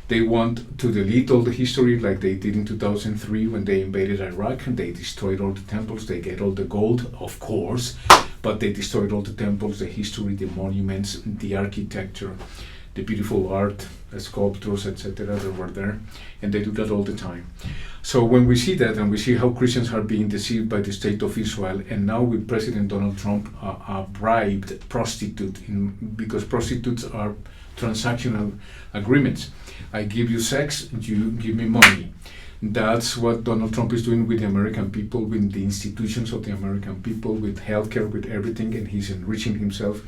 they want to delete all the history like they did in 2003 when they invaded Iraq, and they destroyed all the temples. They get all the gold, of course, but they destroyed all the temples, the history, the monuments, the architecture, the beautiful art, the sculptures, etc. that were there, and they do that all the time. So when we see that, and we see how Christians are being deceived by the state of Israel, and now with President Donald Trump, a bribed prostitute, because prostitutes are transactional agreements. I give you sex, you give me money. That's what Donald Trump is doing with the American people, with the institutions of the American people, with healthcare, with everything, and he's enriching himself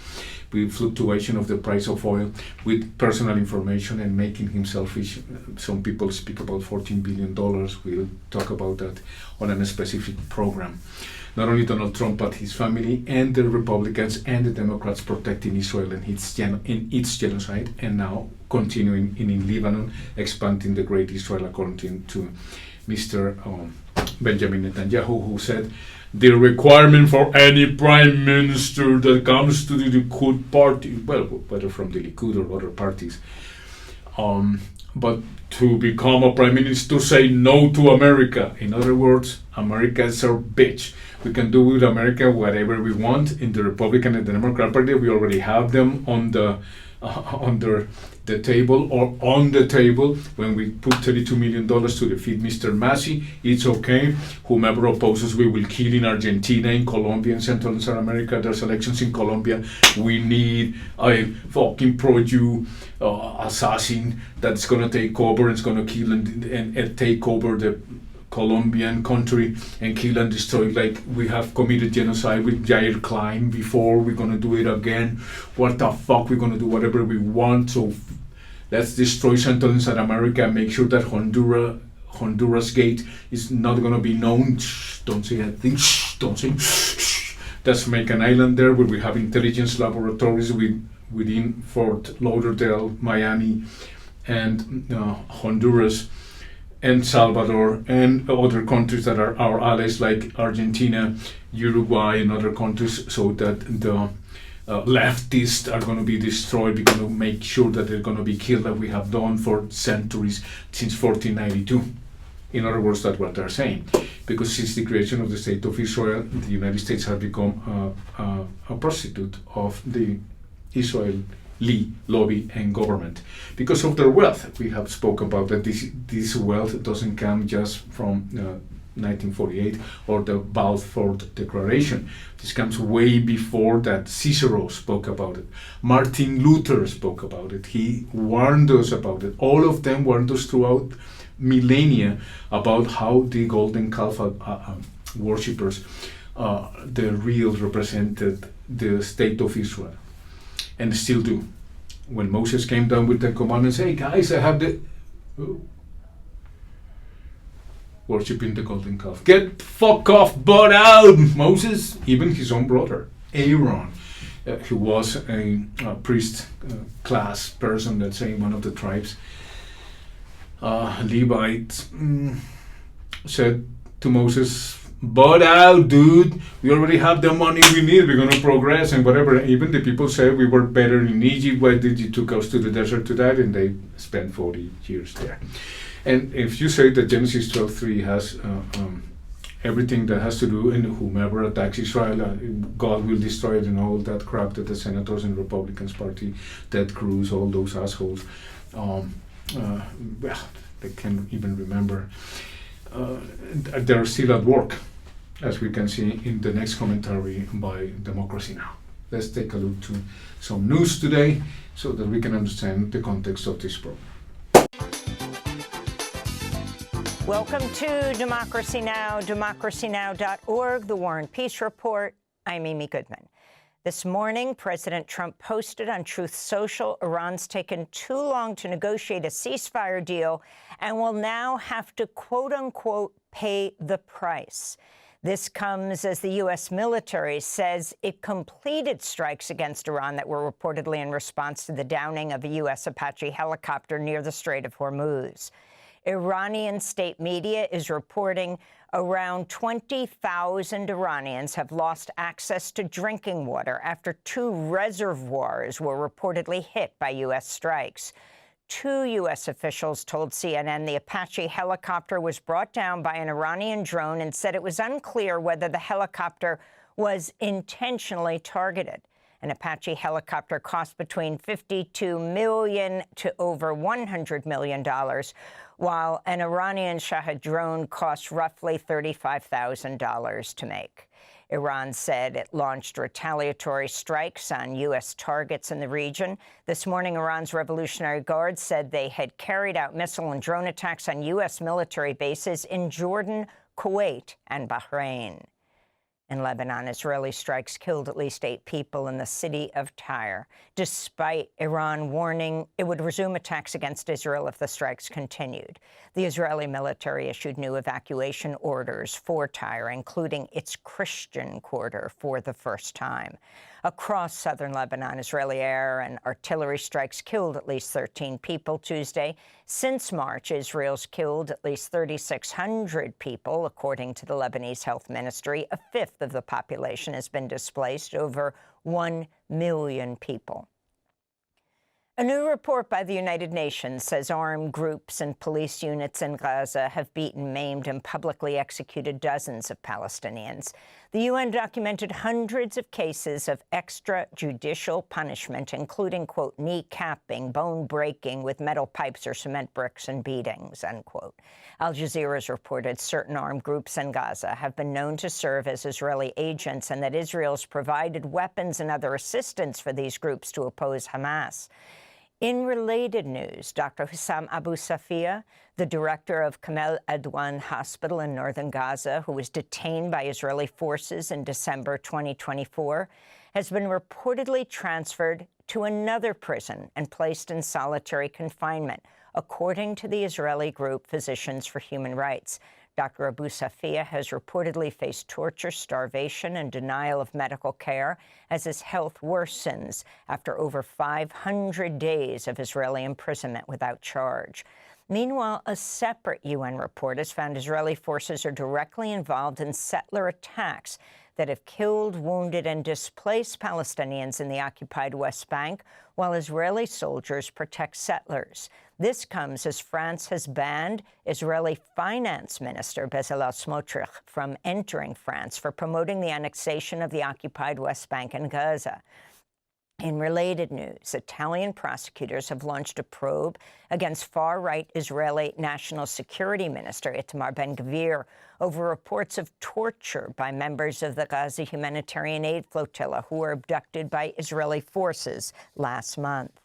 with fluctuation of the price of oil, with personal information, and making himself rich. Some people speak about $14 billion. We'll talk about that on a specific program. Not only Donald Trump, but his family and the Republicans and the Democrats protecting Israel and its genocide, and now continuing in Lebanon, expanding the Great Israel, according to Mr. Benjamin Netanyahu, who said the requirement for any prime minister that comes to the Likud party, well, whether from the Likud or other parties, but to become a prime minister, say no to America. In other words, America is our bitch. We can do with America whatever we want. In the Republican and the Democrat Party, we already have them on the under the table or on the table. When we put $32 million to defeat Mr. Massey, it's okay. Whomever opposes, we will kill in Argentina, in Colombia, in Central and South America. There's elections in Colombia. We need a fucking pro-Jew assassin that's going to take over and is going to kill and take over the Colombian country and kill and destroy, like we have committed genocide with Jair Klein before. We're gonna do it again. What the fuck? We're gonna do whatever we want. So let's destroy Central and South America and make sure that Honduras Gate is not gonna be known. Shh, don't say that thing. Shh, don't say. Shh. Let's make an island there where we have intelligence laboratories within Fort Lauderdale, Miami, and Honduras, and Salvador, and other countries that are our allies, like Argentina, Uruguay, and other countries, so that the leftists are going to be destroyed. We're going to make sure that they're going to be killed, like we have done for centuries since 1492. In other words, that's what they're saying. Because since the creation of the State of Israel, the United States has become a prostitute of the Israeli lobby and government. Because of their wealth, we have spoken about that this wealth doesn't come just from 1948 or the Balfour Declaration. This comes way before that. Cicero spoke about it. Martin Luther spoke about it. He warned us about it. All of them warned us throughout millennia about how the golden calf worshippers, the real represented the state of Israel, and still do. When Moses came down with the commandments, hey guys, I have the worshipping the golden calf. Get the fuck off, butt out, Moses. Even his own brother, Aaron, who was a priest class person, let's say, in one of the tribes, Levites, said to Moses, butt out, dude. We already have the money we need. We're going to progress and whatever. Even the people said we were better in Egypt. Why did you took us to the desert to die? And they spent 40 years there. And if you say that Genesis 12:3 has everything that has to do, and whomever attacks Israel, God will destroy it, and all that crap that the senators and Republicans Party, Ted Cruz, all those assholes, well, they can't even remember. They're still at work, as we can see in the next commentary by Democracy Now! Let's take a look to some news today so that we can understand the context of this program. Welcome to Democracy Now!, democracynow.org, the War and Peace Report. I'm Amy Goodman. This morning, President Trump posted on Truth Social, Iran's taken too long to negotiate a ceasefire deal and will now have to, quote-unquote, pay the price. This comes as the U.S. military says it completed strikes against Iran that were reportedly in response to the downing of a U.S. Apache helicopter near the Strait of Hormuz. Iranian state media is reporting around 20,000 Iranians have lost access to drinking water after 2 reservoirs were reportedly hit by U.S. strikes. 2 U.S. officials told CNN the Apache helicopter was brought down by an Iranian drone and said it was unclear whether the helicopter was intentionally targeted. An Apache helicopter cost between $52 million to over $100 million, while an Iranian Shahed drone cost roughly $35,000 to make. Iran said it launched retaliatory strikes on U.S. targets in the region. This morning, Iran's Revolutionary Guard said they had carried out missile and drone attacks on U.S. military bases in Jordan, Kuwait, and Bahrain. In Lebanon, Israeli strikes killed at least 8 people in the city of Tyre, despite Iran warning it would resume attacks against Israel if the strikes continued. The Israeli military issued new evacuation orders for Tyre, including its Christian quarter, for the first time. Across southern Lebanon, Israeli air and artillery strikes killed at least 13 people Tuesday. Since March, Israel's killed at least 3,600 people, according to the Lebanese Health Ministry. A fifth of the population has been displaced, over 1 million people. A new report by the United Nations says armed groups and police units in Gaza have beaten, maimed, and publicly executed dozens of Palestinians. The UN documented hundreds of cases of extrajudicial punishment, including, quote, kneecapping, bone breaking with metal pipes or cement bricks, and beatings, unquote. Al Jazeera's reported certain armed groups in Gaza have been known to serve as Israeli agents and that Israel's provided weapons and other assistance for these groups to oppose Hamas. In related news, Dr. Hussam Abu Safia, the director of Kamel Adwan Hospital in northern Gaza, who was detained by Israeli forces in December 2024, has been reportedly transferred to another prison and placed in solitary confinement, according to the Israeli group Physicians for Human Rights. Dr. Abu Safia has reportedly faced torture, starvation, and denial of medical care as his health worsens after over 500 days of Israeli imprisonment without charge. Meanwhile, a separate UN report has found Israeli forces are directly involved in settler attacks that have killed, wounded, and displaced Palestinians in the occupied West Bank, while Israeli soldiers protect settlers. This comes as France has banned Israeli Finance Minister Bezalel Smotrich from entering France for promoting the annexation of the occupied West Bank and Gaza. In related news, Italian prosecutors have launched a probe against far-right Israeli National Security Minister Itamar Ben-Gvir over reports of torture by members of the Gaza humanitarian aid flotilla who were abducted by Israeli forces last month.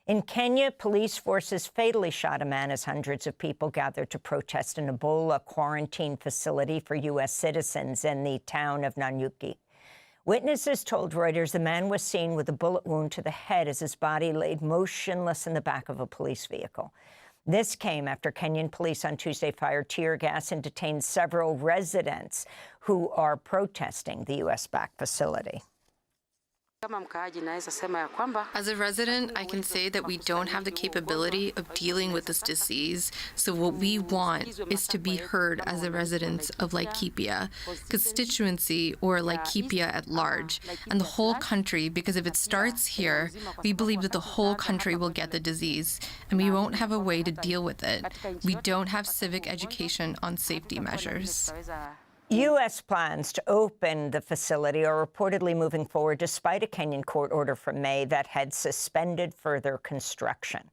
In Kenya, police forces fatally shot a man as hundreds of people gathered to protest an Ebola quarantine facility for U.S. citizens in the town of Nanyuki. Witnesses told Reuters the man was seen with a bullet wound to the head as his body laid motionless in the back of a police vehicle. This came after Kenyan police on Tuesday fired tear gas and detained several residents who are protesting the U.S.-backed facility. As a resident, I can say that we don't have the capability of dealing with this disease. So what we want is to be heard as the residents of Laikipia, constituency, or Laikipia at large, and the whole country, because if it starts here, we believe that the whole country will get the disease, and we won't have a way to deal with it. We don't have civic education on safety measures. U.S. plans to open the facility are reportedly moving forward despite a Kenyan court order from May that had suspended further construction.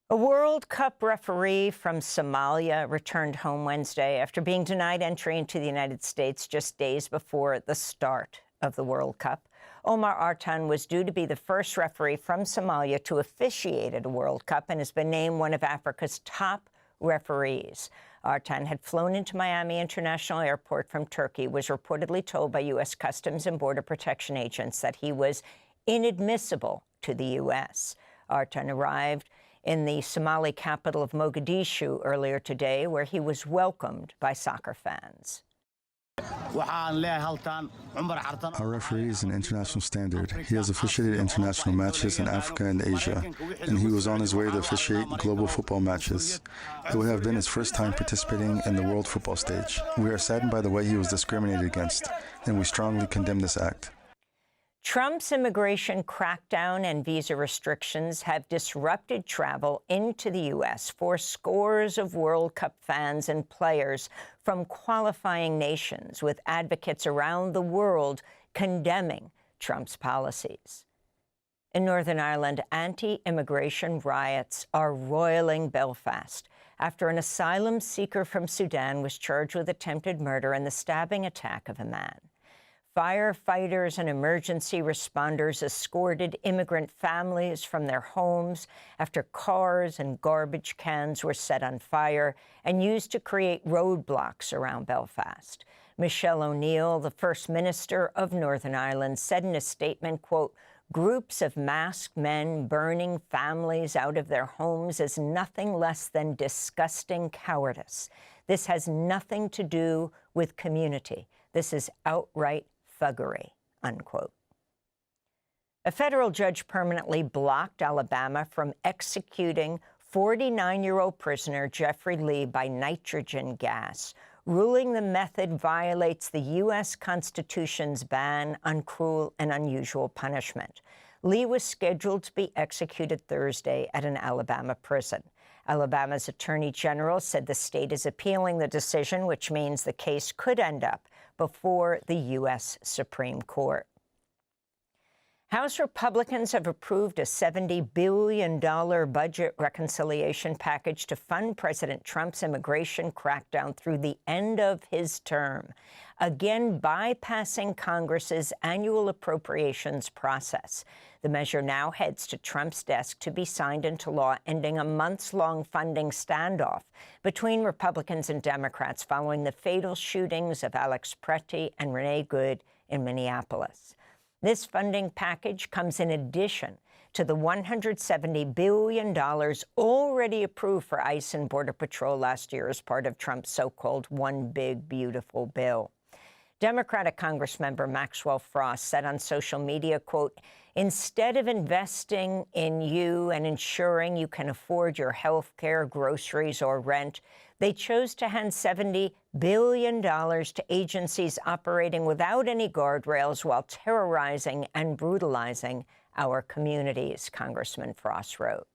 A World Cup referee from Somalia returned home Wednesday after being denied entry into the United States just days before the start of the World Cup. Omar Artan was due to be the first referee from Somalia to officiate at a World Cup and has been named one of Africa's top referees. Artan had flown into Miami International Airport from Turkey, was reportedly told by U.S. Customs and Border Protection agents that he was inadmissible to the U.S. Artan arrived in the Somali capital of Mogadishu earlier today, where he was welcomed by soccer fans. Our referee is an international standard. He has officiated international matches in Africa and Asia, and he was on his way to officiate global football matches. It would have been his first time participating in the world football stage. We are saddened by the way he was discriminated against, and we strongly condemn this act. Trump's immigration crackdown and visa restrictions have disrupted travel into the U.S. for scores of World Cup fans and players from qualifying nations, with advocates around the world condemning Trump's policies. In Northern Ireland, anti-immigration riots are roiling Belfast after an asylum seeker from Sudan was charged with attempted murder and the stabbing attack of a man. Firefighters and emergency responders escorted immigrant families from their homes after cars and garbage cans were set on fire and used to create roadblocks around Belfast. Michelle O'Neill, the First Minister of Northern Ireland, said in a statement, quote, "Groups of masked men burning families out of their homes is nothing less than disgusting cowardice. This has nothing to do with community. This is outright thuggery," unquote. A federal judge permanently blocked Alabama from executing 49-year-old prisoner Jeffrey Lee by nitrogen gas, ruling the method violates the U.S. Constitution's ban on cruel and unusual punishment. Lee was scheduled to be executed Thursday at an Alabama prison. Alabama's Attorney General said the state is appealing the decision, which means the case could end up before the U.S. Supreme Court. House Republicans have approved a $70 billion budget reconciliation package to fund President Trump's immigration crackdown through the end of his term, again bypassing Congress's annual appropriations process. The measure now heads to Trump's desk to be signed into law, ending a months-long funding standoff between Republicans and Democrats following the fatal shootings of Alex Preti and Renee Good in Minneapolis. This funding package comes in addition to the $170 billion already approved for ICE and Border Patrol last year as part of Trump's so-called One Big Beautiful Bill. Democratic Congressmember Maxwell Frost said on social media, quote, "Instead of investing in you and ensuring you can afford your health care, groceries, or rent, They chose to hand $70 billion to agencies operating without any guardrails while terrorizing and brutalizing our communities, Congressman Frost wrote.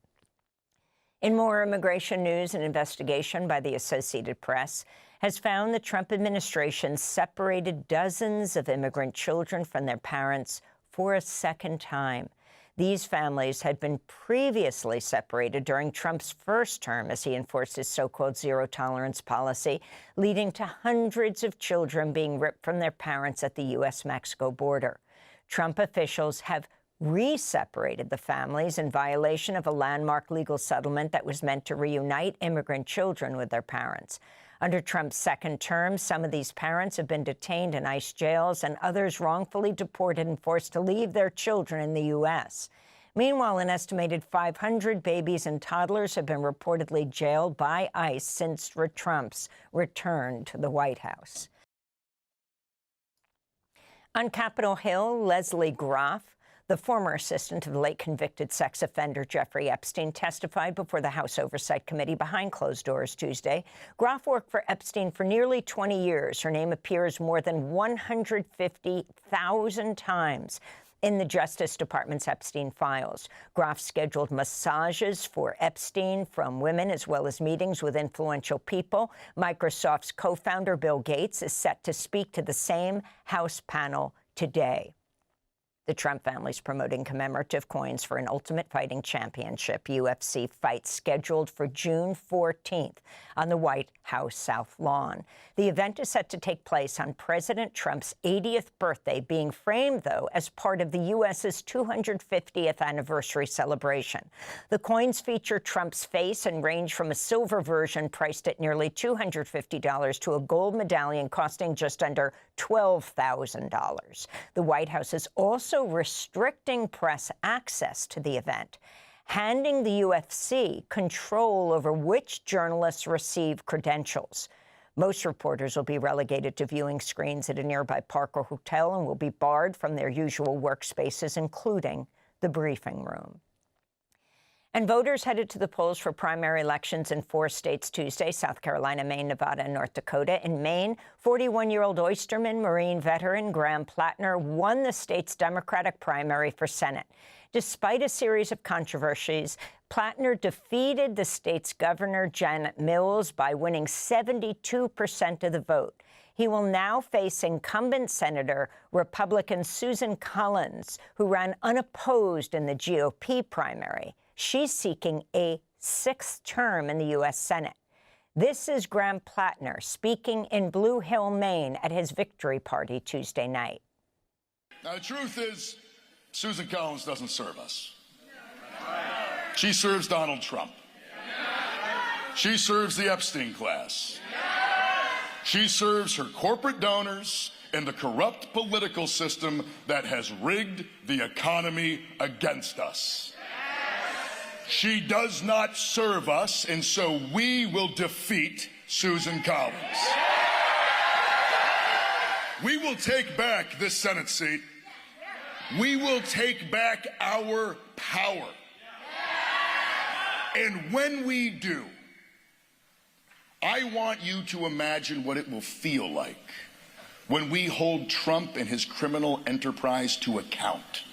In more immigration news, an investigation by the Associated Press has found the Trump administration separated dozens of immigrant children from their parents for a second time. These families had been previously separated during Trump's first term as he enforced his so-called zero-tolerance policy, leading to hundreds of children being ripped from their parents at the U.S.-Mexico border. Trump officials have re-separated the families in violation of a landmark legal settlement that was meant to reunite immigrant children with their parents. Under Trump's second term, some of these parents have been detained in ICE jails and others wrongfully deported and forced to leave their children in the U.S. Meanwhile, an estimated 500 babies and toddlers have been reportedly jailed by ICE since Trump's return to the White House. On Capitol Hill, Leslie Groff, the former assistant of the late convicted sex offender Jeffrey Epstein, testified before the House Oversight Committee behind closed doors Tuesday. Groff worked for Epstein for nearly 20 years. Her name appears more than 150,000 times in the Justice Department's Epstein files. Groff scheduled massages for Epstein from women as well as meetings with influential people. Microsoft's co-founder Bill Gates is set to speak to the same House panel today. The Trump family's promoting commemorative coins for an Ultimate Fighting Championship UFC fight scheduled for June 14th on the White House South Lawn. The event is set to take place on President Trump's 80th birthday, being framed, though, as part of the U.S.'s 250th anniversary celebration. The coins feature Trump's face and range from a silver version priced at nearly $250 to a gold medallion costing just under $12,000. The White House is also restricting press access to the event, handing the UFC control over which journalists receive credentials. Most reporters will be relegated to viewing screens at a nearby park or hotel and will be barred from their usual workspaces, including the briefing room. And voters headed to the polls for primary elections in 4 states Tuesday: South Carolina, Maine, Nevada, and North Dakota. In Maine, 41-year-old oysterman Marine veteran Graham Plattner won the state's Democratic primary for Senate. Despite a series of controversies, Plattner defeated the state's governor, Janet Mills, by winning 72% of the vote. He will now face incumbent Senator Republican Susan Collins, who ran unopposed in the GOP primary. She's seeking a 6th term in the U.S. Senate. This is Graham Plattner speaking in Blue Hill, Maine, at his victory party Tuesday night. Now, the truth is, Susan Collins doesn't serve us. She serves Donald Trump. She serves the Epstein class. She serves her corporate donors and the corrupt political system that has rigged the economy against us. She does not serve us, and so we will defeat Susan Collins. We will take back this Senate seat. We will take back our power. And when we do, I want you to imagine what it will feel like when we hold Trump and his criminal enterprise to account.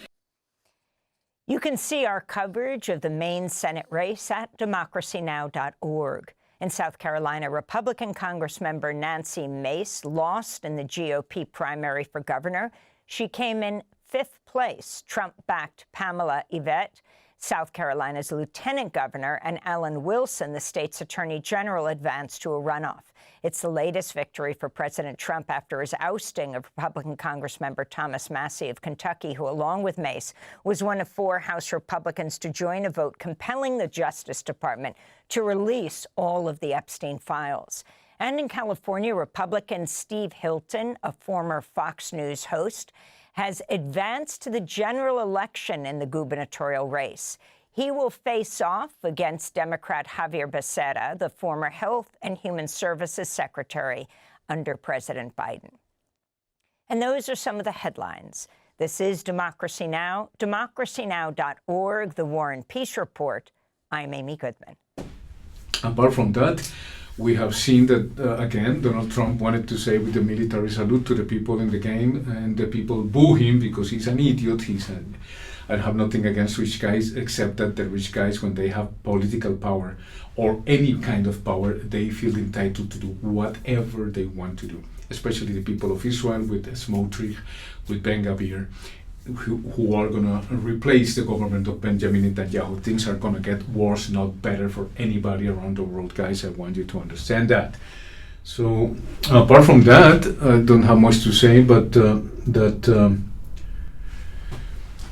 You can see our coverage of the Maine Senate race at democracynow.org. In South Carolina, Republican Congressmember Nancy Mace lost in the GOP primary for governor. She came in 5th place. Trump-backed Pamela Yvette, South Carolina's lieutenant governor, and Alan Wilson, the state's attorney general, advanced to a runoff. It's the latest victory for President Trump after his ousting of Republican Congressmember Thomas Massie of Kentucky, who, along with Mace, was one of 4 House Republicans to join a vote compelling the Justice Department to release all of the Epstein files. And in California, Republican Steve Hilton, a former Fox News host, has advanced to the general election in the gubernatorial race. He will face off against Democrat Javier Becerra, the former Health and Human Services Secretary under President Biden. And those are some of the headlines. This is Democracy Now!, democracynow.org, The War and Peace Report. I'm Amy Goodman. Apart from that, We have seen that, again, Donald Trump wanted to say with the military salute to the people in the game, and the people boo him because he's an idiot. I have nothing against rich guys, except that the rich guys, when they have political power or any kind of power, they feel entitled to do whatever they want to do, especially the people of Israel with Smotrich, with Ben Gavir, who are going to replace the government of Benjamin Netanyahu. Things are going to get worse, not better for anybody around the world, guys. I want you to understand that. So, apart from that, I don't have much to say, but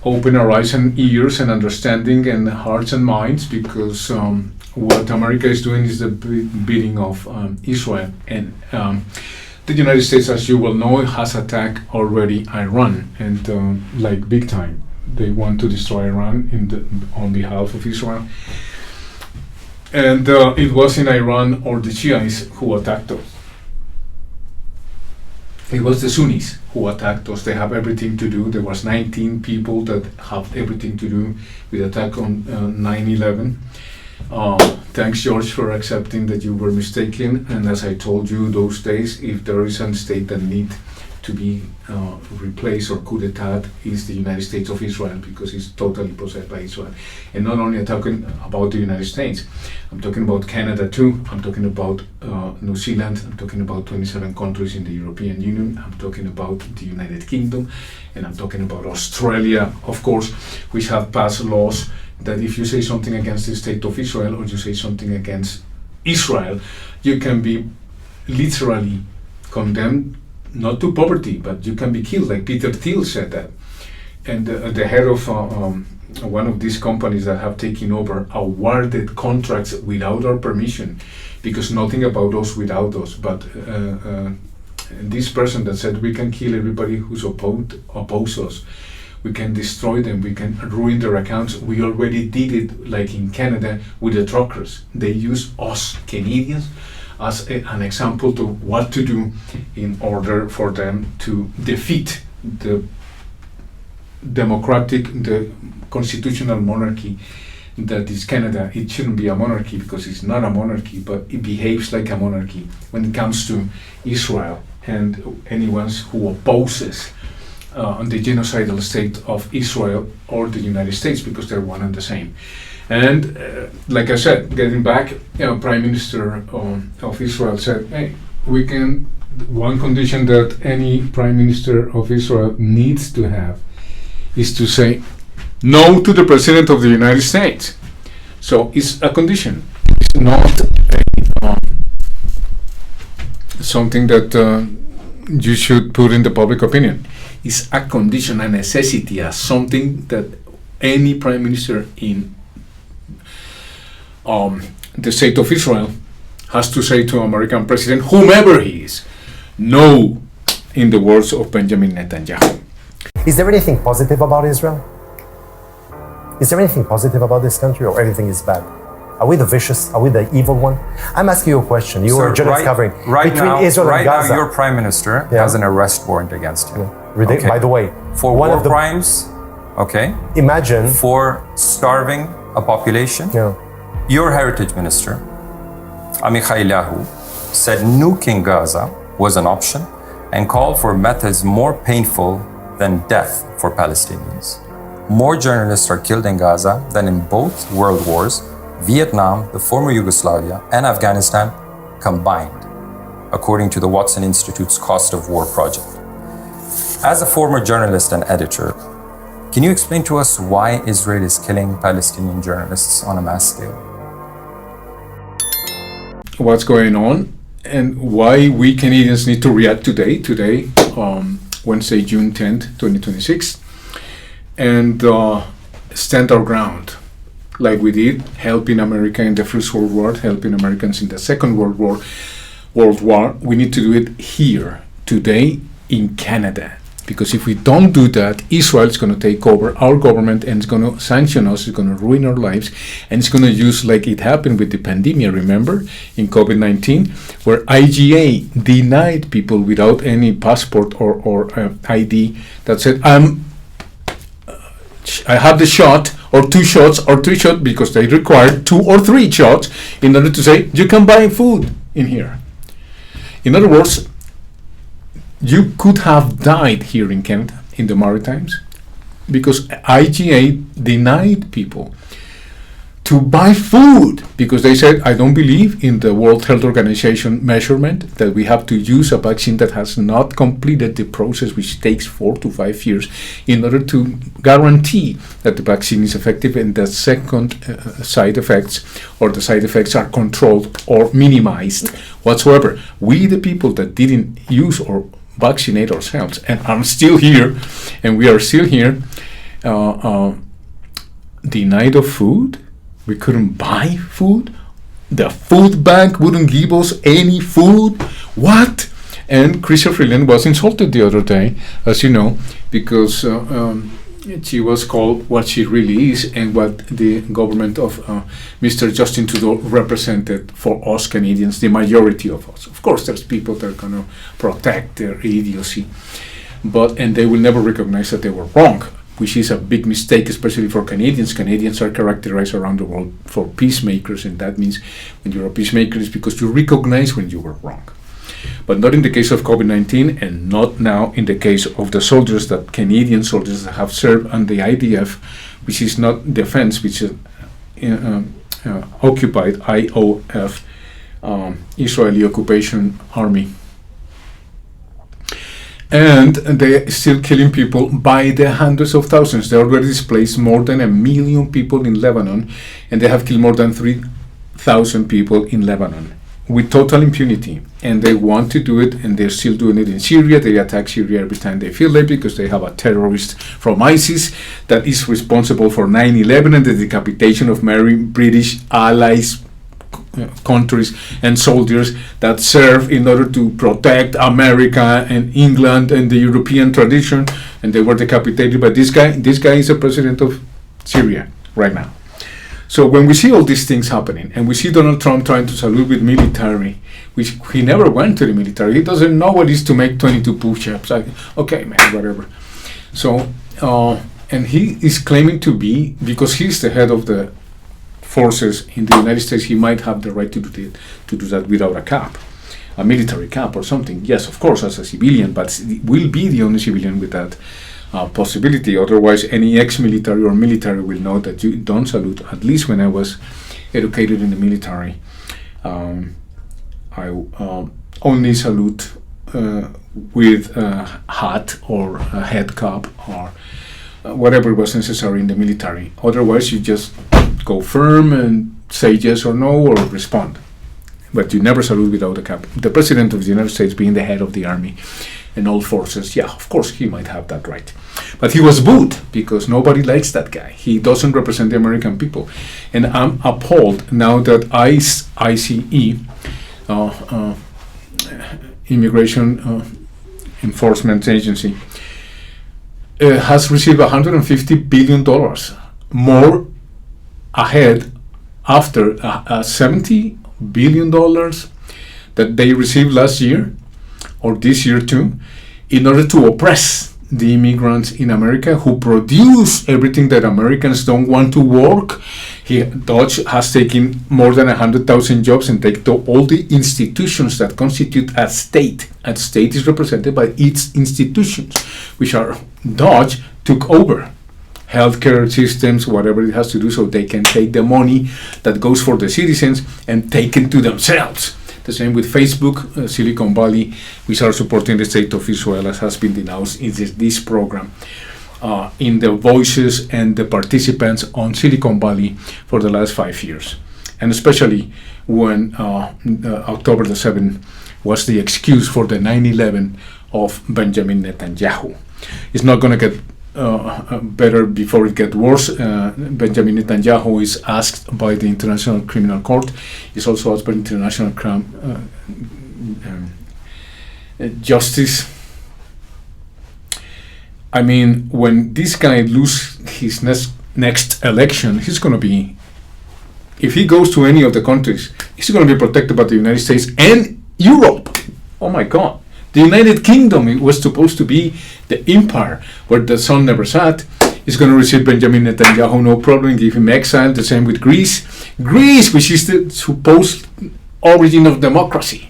open our eyes and ears and understanding and hearts and minds, because what America is doing is the beating of Israel. And the United States, as you well know, has attacked already Iran, and like big time. They want to destroy Iran on behalf of Israel. And it was in Iran or the Shiites who attacked us. It was the Sunnis who attacked us. They have everything to do. There was 19 people that have everything to do with attack on 9/11. Thanks, George, for accepting that you were mistaken. And as I told you those days, if there is a state that need to be replaced or coup d'etat, is the United States of Israel, because it's totally possessed by Israel. And not only I'm talking about the United States, I'm talking about Canada too, I'm talking about New Zealand, I'm talking about 27 countries in the European Union, I'm talking about the United Kingdom, and I'm talking about Australia, of course, which have passed laws that if you say something against the state of Israel, or you say something against Israel, you can be literally condemned, not to poverty, but you can be killed, like Peter Thiel said that. And the head of one of these companies that have taken over awarded contracts without our permission, because nothing about us without us. But this person that said we can kill everybody who's oppose us, we can destroy them, we can ruin their accounts. We already did it, like in Canada with the truckers. They use us Canadians as an example to what to do in order for them to defeat the the constitutional monarchy that is Canada. It shouldn't be a monarchy because it's not a monarchy, but it behaves like a monarchy when it comes to Israel and anyone who opposes the genocidal state of Israel or the United States, because they're one and the same. And like I said, getting back, Prime Minister of Israel said, hey, one condition that any Prime Minister of Israel needs to have is to say no to the President of the United States. So it's a condition. It's not something that you should put in the public opinion. It's a condition, a necessity, something that any Prime Minister in the state of Israel has to say to American President, whomever he is, no, in the words of Benjamin Netanyahu. Is there anything positive about Israel? Is there anything positive about this country, or everything is bad? Are we the vicious? Are we the evil one? I'm asking you a question. You are journalist covering between Israel and Gaza. Right now, your Prime Minister has an arrest warrant against him. Okay. By the way, for war crimes, okay. Imagine for starving a population. Your Heritage Minister, Amichai Lahu, said nuking Gaza was an option and called for methods more painful than death for Palestinians. More journalists are killed in Gaza than in both world wars, Vietnam, the former Yugoslavia, and Afghanistan combined, according to the Watson Institute's Cost of War project. As a former journalist and editor, can you explain to us why Israel is killing Palestinian journalists on a mass scale? What's going on and why we Canadians need to react today, Wednesday, June 10th, 2026, and stand our ground like we did, helping America in the First World War, helping Americans in the Second World War. We need to do it here, today, in Canada. Because if we don't do that, Israel is going to take over our government and it's going to sanction us, it's going to ruin our lives, and it's going to use, like it happened with the pandemic, remember, in COVID-19, where IGA denied people without any passport or ID that said, I have the shot, or 2 shots, or 3 shots, because they required 2 or 3 shots in order to say, you can buy food. in here. In other words, you could have died here in Canada, in the Maritimes, because IGA denied people to buy food because they said, I don't believe in the World Health Organization measurement that we have to use a vaccine that has not completed the process, which takes 4 to 5 years, in order to guarantee that the vaccine is effective and the second side effects or the side effects are controlled or minimized whatsoever. We, the people that didn't use or vaccinate ourselves and are still here, and we are still here, denied of food. We couldn't buy food. The food bank wouldn't give us any food. What? And Chrystia Freeland was insulted the other day, as you know, because she was called what she really is and what the government of Mr. Justin Trudeau represented for us Canadians, the majority of us. Of course, there's people that are going to protect their idiocy, and they will never recognize that they were wrong, which is a big mistake, especially for Canadians. Canadians are characterized around the world for peacemakers, and that means when you're a peacemaker, it's because you recognize when you were wrong. But not in the case of COVID-19, and not now in the case of the soldiers, that Canadian soldiers that have served on the IDF, which is not defense, which is occupied IOF, Israeli Occupation Army. And they're still killing people by the hundreds of thousands. They already displaced more than 1 million people in Lebanon, and they have killed more than 3,000 people in Lebanon with total impunity. And they want to do it, and they're still doing it in Syria. They attack Syria every time they feel like, because they have a terrorist from ISIS that is responsible for 9/11 and the decapitation of many British allies, countries and soldiers that serve in order to protect America and England and the European tradition, and they were decapitated by this guy. This guy is the president of Syria right now. So when we see all these things happening, and we see Donald Trump trying to salute with military, which he never went to the military, he doesn't know what it is to make 22 push-ups. Okay, man, whatever. So, and he is claiming to be, because he's the head of the forces in the United States, he might have the right to do that without a cap, a military cap or something. Yes, of course, as a civilian, but will be the only civilian with that possibility. Otherwise, any ex-military or military will know that you don't salute. At least when I was educated in the military, I only salute with a hat or a head cap or whatever was necessary in the military. Otherwise, you just go firm and say yes or no or respond. But you never salute without a cap. The President of the United States being the head of the army and all forces, yeah, of course he might have that right. But he was booed because nobody likes that guy. He doesn't represent the American people. And I'm appalled now that ICE, Immigration Enforcement Agency, has received $150 billion more ahead after $70 billion that they received last year or this year too, in order to oppress the immigrants in America who produce everything that Americans don't want to work. Dodge has taken more than 100,000 jobs and taken all the institutions that constitute a state. A state is represented by its institutions, which are Dodge took over. Healthcare systems, whatever it has to do, so they can take the money that goes for the citizens and take it to themselves. The same with Facebook, Silicon Valley, which are supporting the state of Israel, as has been denounced in this program, in the voices and the participants on Silicon Valley for the last 5 years. And especially when October the 7th was the excuse for the 9/11 of Benjamin Netanyahu. It's not going to get better before it gets worse. Benjamin Netanyahu is asked by the International Criminal Court. He's also asked by International Justice. I mean, when this guy loses his next election, he's going to be, if he goes to any of the countries, he's going to be protected by the United States and Europe. Oh my God. The United Kingdom, it was supposed to be the empire where the sun never sat, is going to receive Benjamin Netanyahu, no problem, give him exile. The same with Greece. Greece, which is the supposed origin of democracy.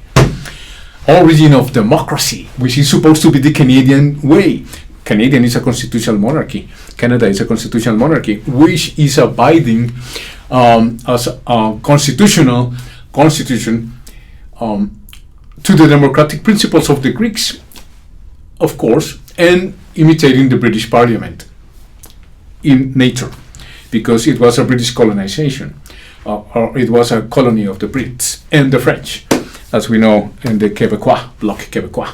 Origin of democracy, which is supposed to be the Canadian way. Canadian is a constitutional monarchy. Canada is a constitutional monarchy, which is abiding as a constitution to the democratic principles of the Greeks, of course, and imitating the British Parliament in nature, because it was a British colonization, or it was a colony of the Brits and the French, as we know in the Quebecois, Bloc Quebecois.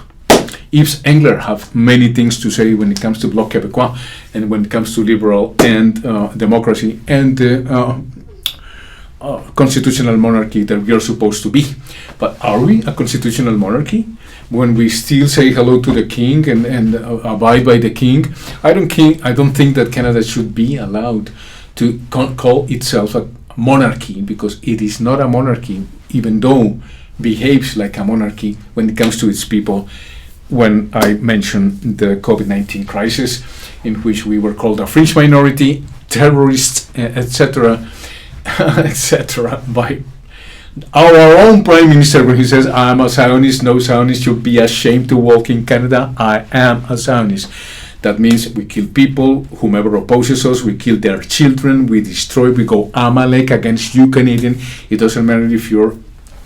Yves Engler have many things to say when it comes to Bloc Quebecois and when it comes to liberal and democracy and constitutional monarchy that we are supposed to be. But are we a constitutional monarchy when we still say hello to the king and abide by the king? I don't think that Canada should be allowed to call itself a monarchy, because it is not a monarchy, even though behaves like a monarchy when it comes to its people. When I mentioned the COVID-19 crisis, in which we were called a fringe minority, terrorists, etc., etc., by our own Prime Minister, when he says, "I am a Zionist, no Zionist should be ashamed to walk in Canada, I am a Zionist." That means we kill people, whomever opposes us, we kill their children, we destroy, we go Amalek against you, Canadian. It doesn't matter if you're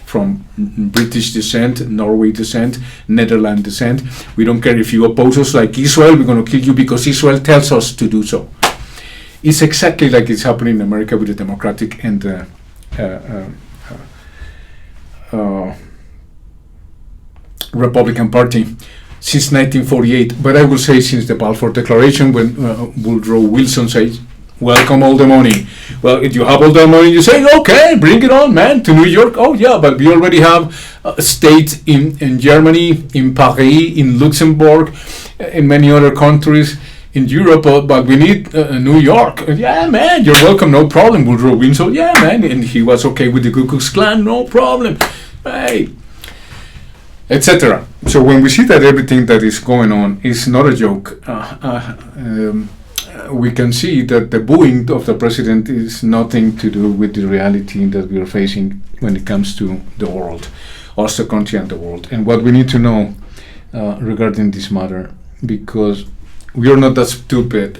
from British descent, Norway descent, Netherlands descent. We don't care if you oppose us like Israel, we're going to kill you because Israel tells us to do so. It's exactly like it's happening in America with the Democratic and the Republican Party since 1948. But I will say since the Balfour Declaration, when Woodrow Wilson says, "Welcome all the money." Well, if you have all the money, you say, "Okay, bring it on, man, to New York." Oh yeah, but we already have states in Germany, in Paris, in Luxembourg, in many other countries in Europe, but we need New York. Yeah, man, you're welcome, no problem. Woodrow Wilson, yeah, man, and he was okay with the Ku Klux Klan, no problem. Hey, etc. So when we see that everything that is going on is not a joke, we can see that the booing of the president is nothing to do with the reality that we are facing when it comes to the world, us, the country, and the world. And what we need to know regarding this matter, because we are not that stupid,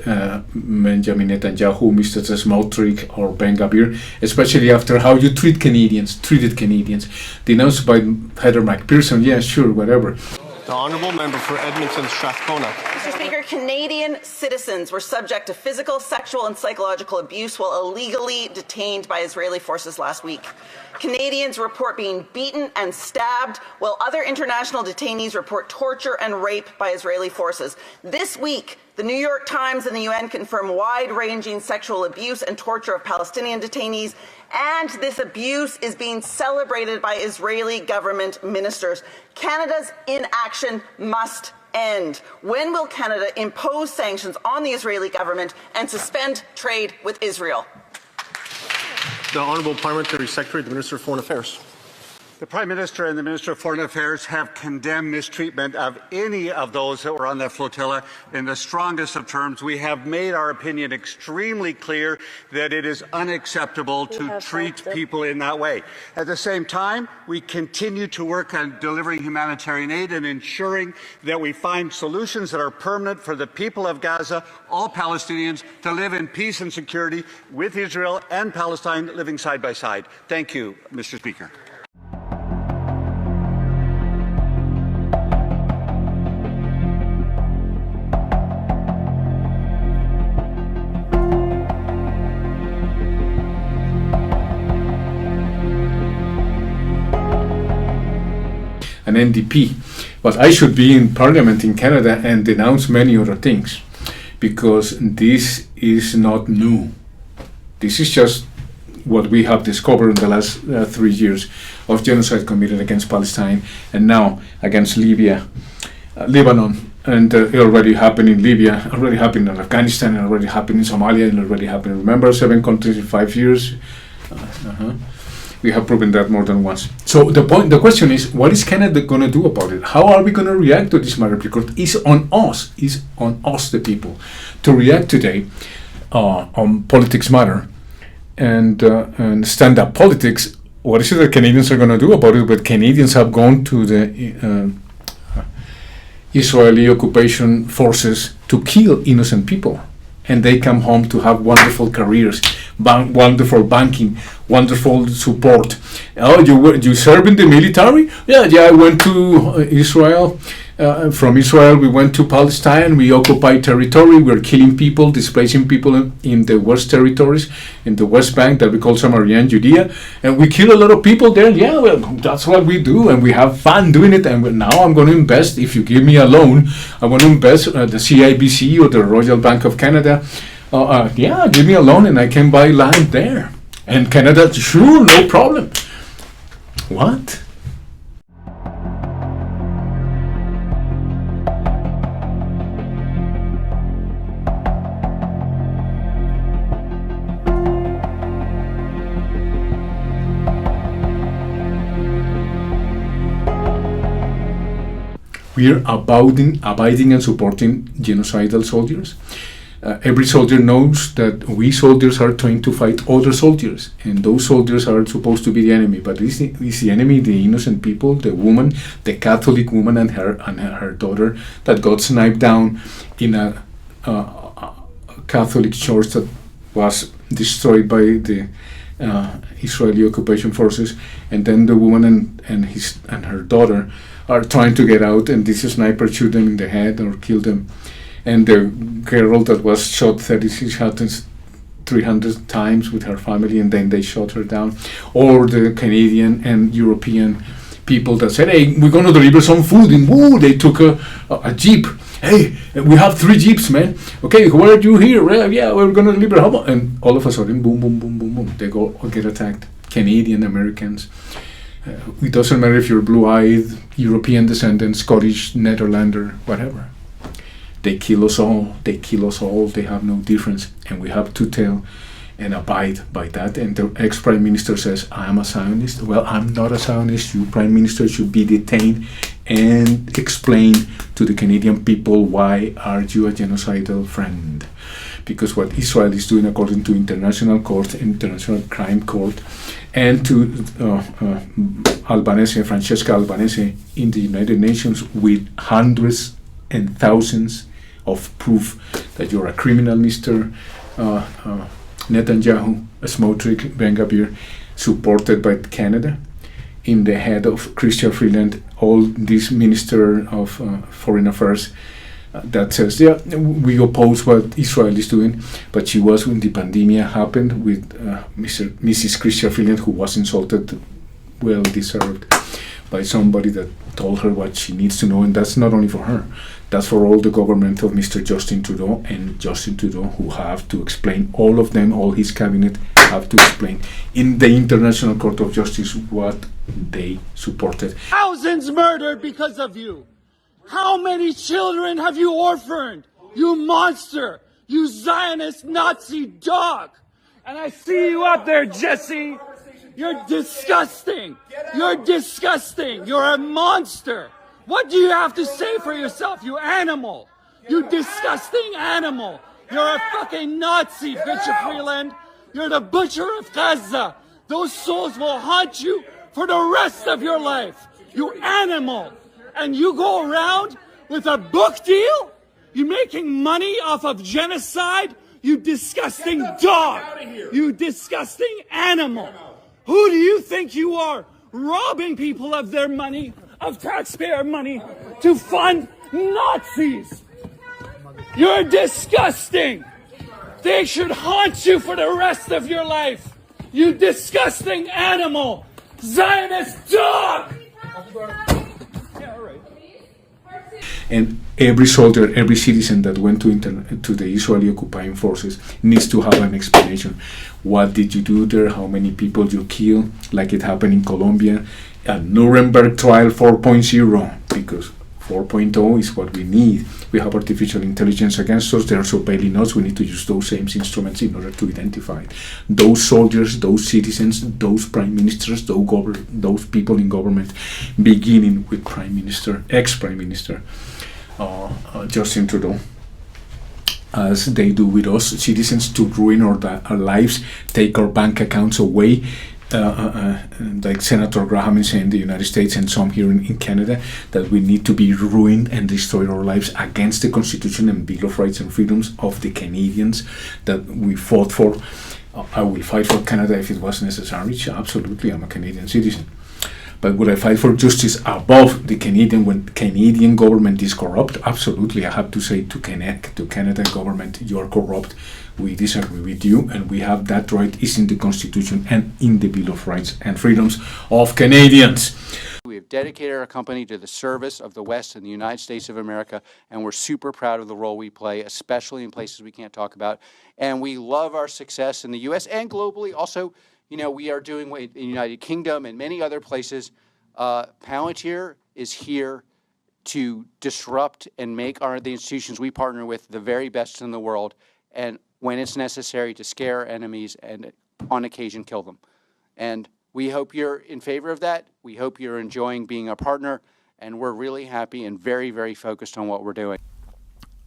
Benjamin Netanyahu, Mr. Smotrich, or Ben Gvir, especially after how you treated Canadians, denounced by Heather McPherson. Yeah, sure, whatever. The Honourable Member for Edmonton Strathcona. Mr. Speaker, Canadian citizens were subject to physical, sexual and psychological abuse while illegally detained by Israeli forces last week. Canadians report being beaten and stabbed, while other international detainees report torture and rape by Israeli forces. This week, the New York Times and the UN confirm wide-ranging sexual abuse and torture of Palestinian detainees, and this abuse is being celebrated by Israeli government ministers. Canada's inaction must end. When will Canada impose sanctions on the Israeli government and suspend trade with Israel? The Honourable Parliamentary Secretary, the Minister of Foreign Affairs. The Prime Minister and the Minister of Foreign Affairs have condemned mistreatment of any of those that were on that flotilla in the strongest of terms. We have made our opinion extremely clear that it is unacceptable to treat people in that way. At the same time, we continue to work on delivering humanitarian aid and ensuring that we find solutions that are permanent for the people of Gaza, all Palestinians, to live in peace and security with Israel and Palestine living side by side. Thank you, Mr. Speaker. An NDP, but I should be in Parliament in Canada and denounce many other things, because this is not new. This is just what we have discovered in the last 3 years of genocide committed against Palestine, and now against Libya, Lebanon, and it already happened in Libya, already happened in Afghanistan, and already happened in Somalia, and already happened. Remember, 7 countries in 5 years. We have proven that more than once. So the question is, what is Canada going to do about it? How are we going to react to this matter? Because it's on us, the people, to react today on politics matter and stand-up politics what is it that Canadians are going to do about it? But Canadians have gone to the Israeli occupation forces to kill innocent people, and they come home to have wonderful careers, wonderful banking, wonderful support. Oh, you serve in the military? Yeah, I went to Israel. From Israel, we went to Palestine. We occupied territory. We are killing people, displacing people in the West territories, in the West Bank that we call Samaria and Judea, and we kill a lot of people there. Yeah, well, that's what we do, and we have fun doing it. And now I'm going to invest. If you give me a loan, I want to invest the CIBC or the Royal Bank of Canada. Yeah, give me a loan, and I can buy land there. And Canada, sure, no problem. What? We are abiding and supporting genocidal soldiers. Every soldier knows that we soldiers are trained to fight other soldiers, and those soldiers are supposed to be the enemy. But is the enemy the innocent people, the woman, the Catholic woman and her daughter that got sniped down in a Catholic church that was destroyed by the Israeli occupation forces, and then the woman and her daughter are trying to get out, and this sniper shoot them in the head or kill them. And the girl that was shot 300 times with her family, and then they shot her down. Or the Canadian and European people that said, hey, we're going to deliver some food, and woo, they took a jeep. Hey, we have 3 jeeps, man. Okay, why are you here? Yeah, we're going to deliver. And all of a sudden, boom, boom, boom, boom, boom, they go get attacked. Canadian, Americans. It doesn't matter if you're blue-eyed, European descendant, Scottish, Netherlander, whatever. They kill us all. They kill us all. They have no difference. And we have to tell and abide by that. And the ex-prime minister says, I'm a Zionist. Well, I'm not a Zionist. You, prime minister, should be detained and explain to the Canadian people, why are you a genocidal friend? Because what Israel is doing, according to international court, international crime court, and to Albanese, Francesca Albanese, in the United Nations, with hundreds and thousands of proof that you're a criminal, Mr. Netanyahu, Smotrich, Ben-Gvir, supported by Canada, in the head of Chrystia Freeland, all this Minister of Foreign Affairs, that says, yeah, we oppose what Israel is doing, but she was when the pandemic happened with Mrs. Chrystia Freeland, who was insulted, well deserved, by somebody that told her what she needs to know, and that's not only for her, that's for all the government of Mr. Justin Trudeau, and Justin Trudeau, who have to explain, all of them, all his cabinet have to explain in the International Court of Justice what they supported. Thousands murdered because of you. How many children have you orphaned? You monster! You Zionist Nazi dog! And I see you out there, Jesse! You're disgusting! You're disgusting! You're a monster! What do you have to say for yourself, you animal? You disgusting animal! You're a fucking Nazi, Bishop Freeland! You're the butcher of Gaza! Those souls will haunt you for the rest of your life! You animal! And you go around with a book deal? You making money off of genocide? You disgusting dog! You disgusting animal! Who do you think you are? Robbing people of their money, of taxpayer money, to fund Nazis! You're disgusting! They should haunt you for the rest of your life! You disgusting animal! Zionist dog! And every soldier, every citizen that went to the Israeli occupying forces needs to have an explanation. What did you do there? How many people you killed? Like it happened in Colombia. A Nuremberg trial 4.0, because 4.0 is what we need. We have artificial intelligence against us. They are surveilling us. We need to use those same instruments in order to identify those soldiers, those citizens, those prime ministers, those people in government, beginning with ex-prime minister Justin Trudeau, as they do with us citizens, to ruin our lives, take our bank accounts away, like Senator Graham is saying in the United States and some here in Canada, that we need to be ruined and destroy our lives against the Constitution and Bill of Rights and Freedoms of the Canadians that we fought for. I will fight for Canada if it was necessary. Absolutely, I'm a Canadian citizen. But would I fight for justice above the Canadian when Canadian government is corrupt? Absolutely. I have to say to Canada government, you are corrupt. We disagree with you, and we have that right is in the Constitution and in the Bill of Rights and Freedoms of Canadians. We have dedicated our company to the service of the West and the United States of America, and we're super proud of the role we play, especially in places we can't talk about. And we love our success in the U.S. and globally. Also, you know, we are doing in the United Kingdom and many other places. Palantir is here to disrupt and make the institutions we partner with the very best in the world, and when it's necessary, to scare enemies and on occasion kill them. And we hope you're in favor of that. We hope you're enjoying being a partner, and we're really happy and very, very focused on what we're doing.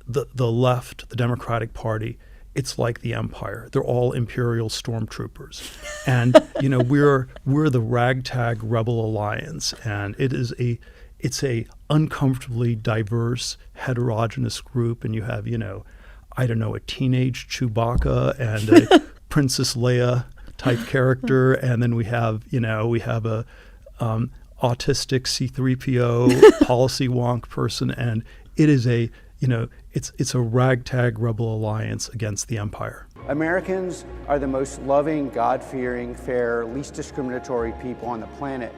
The left, the Democratic Party, it's like the empire. They're all imperial stormtroopers. And you know, we're the ragtag rebel alliance, and it's a uncomfortably diverse, heterogeneous group, and you have, you know, I don't know, a teenage Chewbacca and a Princess Leia type character, and then we have a autistic C-3PO policy wonk person, and it is it's a ragtag rebel alliance against the empire. Americans are the most loving, God-fearing, fair, least discriminatory people on the planet,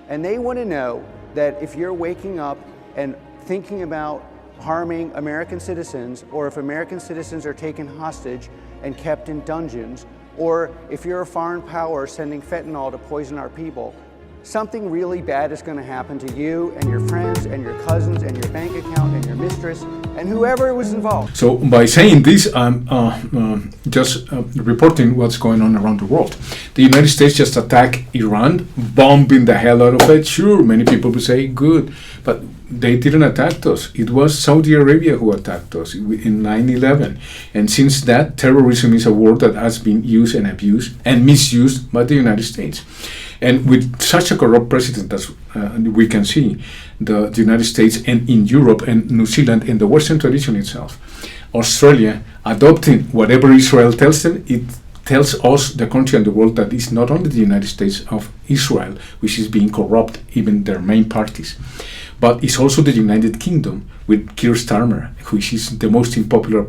and they want to know that if you're waking up and thinking about harming American citizens, or if American citizens are taken hostage and kept in dungeons, or if you're a foreign power sending fentanyl to poison our people, something really bad is going to happen to you and your friends and your cousins and your bank account and your mistress and whoever was involved. So by saying this, I'm just reporting what's going on around the world. The United States just attacked Iran, bombing the hell out of it. Sure, many people would say good, but they didn't attack us. It was Saudi Arabia who attacked us in 9/11. And since that, terrorism is a word that has been used and abused and misused by the United States. And with such a corrupt president as we can see, the United States and in Europe and New Zealand and the Western tradition itself, Australia adopting whatever Israel tells them, it tells us, the country and the world, that it's not only the United States of Israel which is being corrupt, even their main parties, but it's also the United Kingdom with Keir Starmer, which is the most unpopular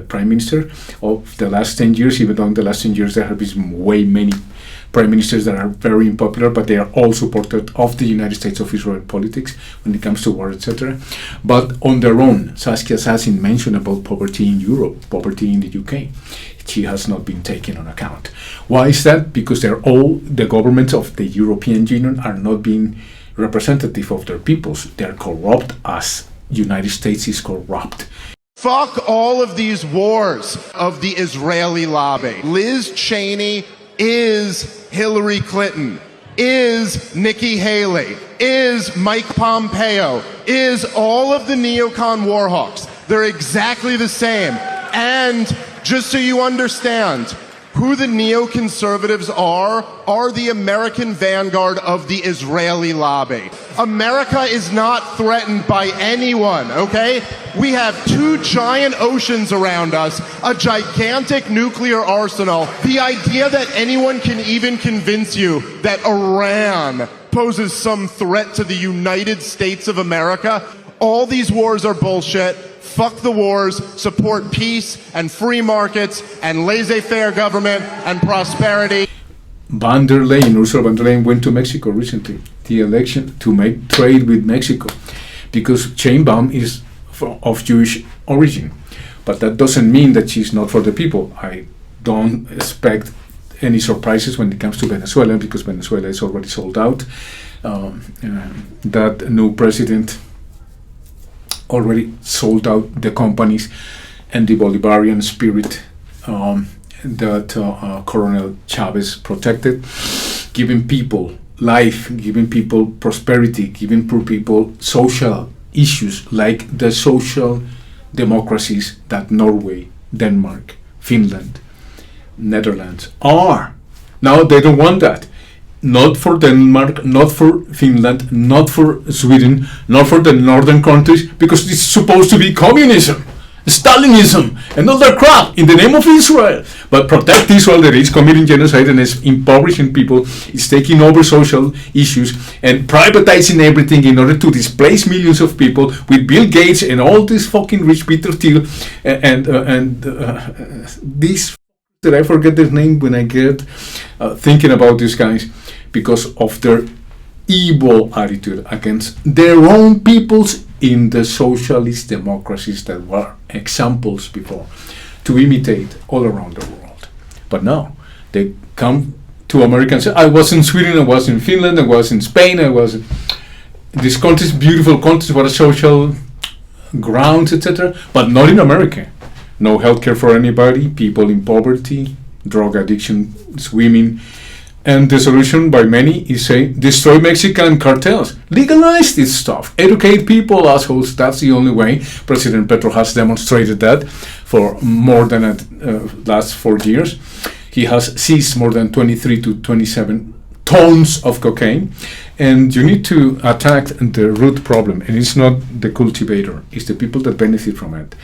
prime minister of the last 10 years, even though in the last 10 years there have been way many prime ministers that are very unpopular, but they are all supported of the United States of Israel politics when it comes to war, etc. But on their own, Saskia Sassin mentioned about poverty in Europe, poverty in the UK. She has not been taken on account. Why is that? Because the governments of the European Union are not being representative of their peoples. They're corrupt as United States is corrupt. Fuck all of these wars of the Israeli lobby. Liz Cheney is Hillary Clinton, is Nikki Haley, is Mike Pompeo, is all of the neocon warhawks. They're exactly the same. And just so you understand, who the neoconservatives are the American vanguard of the Israeli lobby. America is not threatened by anyone, okay? We have two giant oceans around us, a gigantic nuclear arsenal. The idea that anyone can even convince you that Iran poses some threat to the United States of America, all these wars are bullshit. Fuck the wars, support peace and free markets and laissez-faire government and prosperity. Ursula von der Leyen went to Mexico recently, the election to make trade with Mexico, because Sheinbaum is of Jewish origin. But that doesn't mean that she's not for the people. I don't expect any surprises when it comes to Venezuela, because Venezuela is already sold out. That new president already sold out the companies and the Bolivarian spirit that Colonel Chavez protected, giving people life, giving people prosperity, giving poor people social issues like the social democracies that Norway, Denmark, Finland, Netherlands are. Now they don't want that. not for Denmark, not for Finland, not for Sweden, not for the northern countries, because it's supposed to be communism, Stalinism, and all that crap in the name of Israel. But protect Israel that is committing genocide and is impoverishing people, is taking over social issues and privatizing everything in order to displace millions of people with Bill Gates and all this fucking rich Peter Thiel and this that I forget their name when I get thinking about these guys, because of their evil attitude against their own peoples in the socialist democracies that were examples before to imitate all around the world. But now they come to America and say, I was in Sweden, I was in Finland, I was in Spain, I was in these countries, beautiful countries, what a social grounds, etc., but not in America. No healthcare for anybody, people in poverty, drug addiction, women. And the solution by many is say, destroy Mexican cartels, legalize this stuff, educate people, assholes. That's the only way. President Petro has demonstrated that for more than last 4 years. He has seized more than 23 to 27 tons of cocaine. And you need to attack the root problem. And it's not the cultivator, it's the people that benefit from it.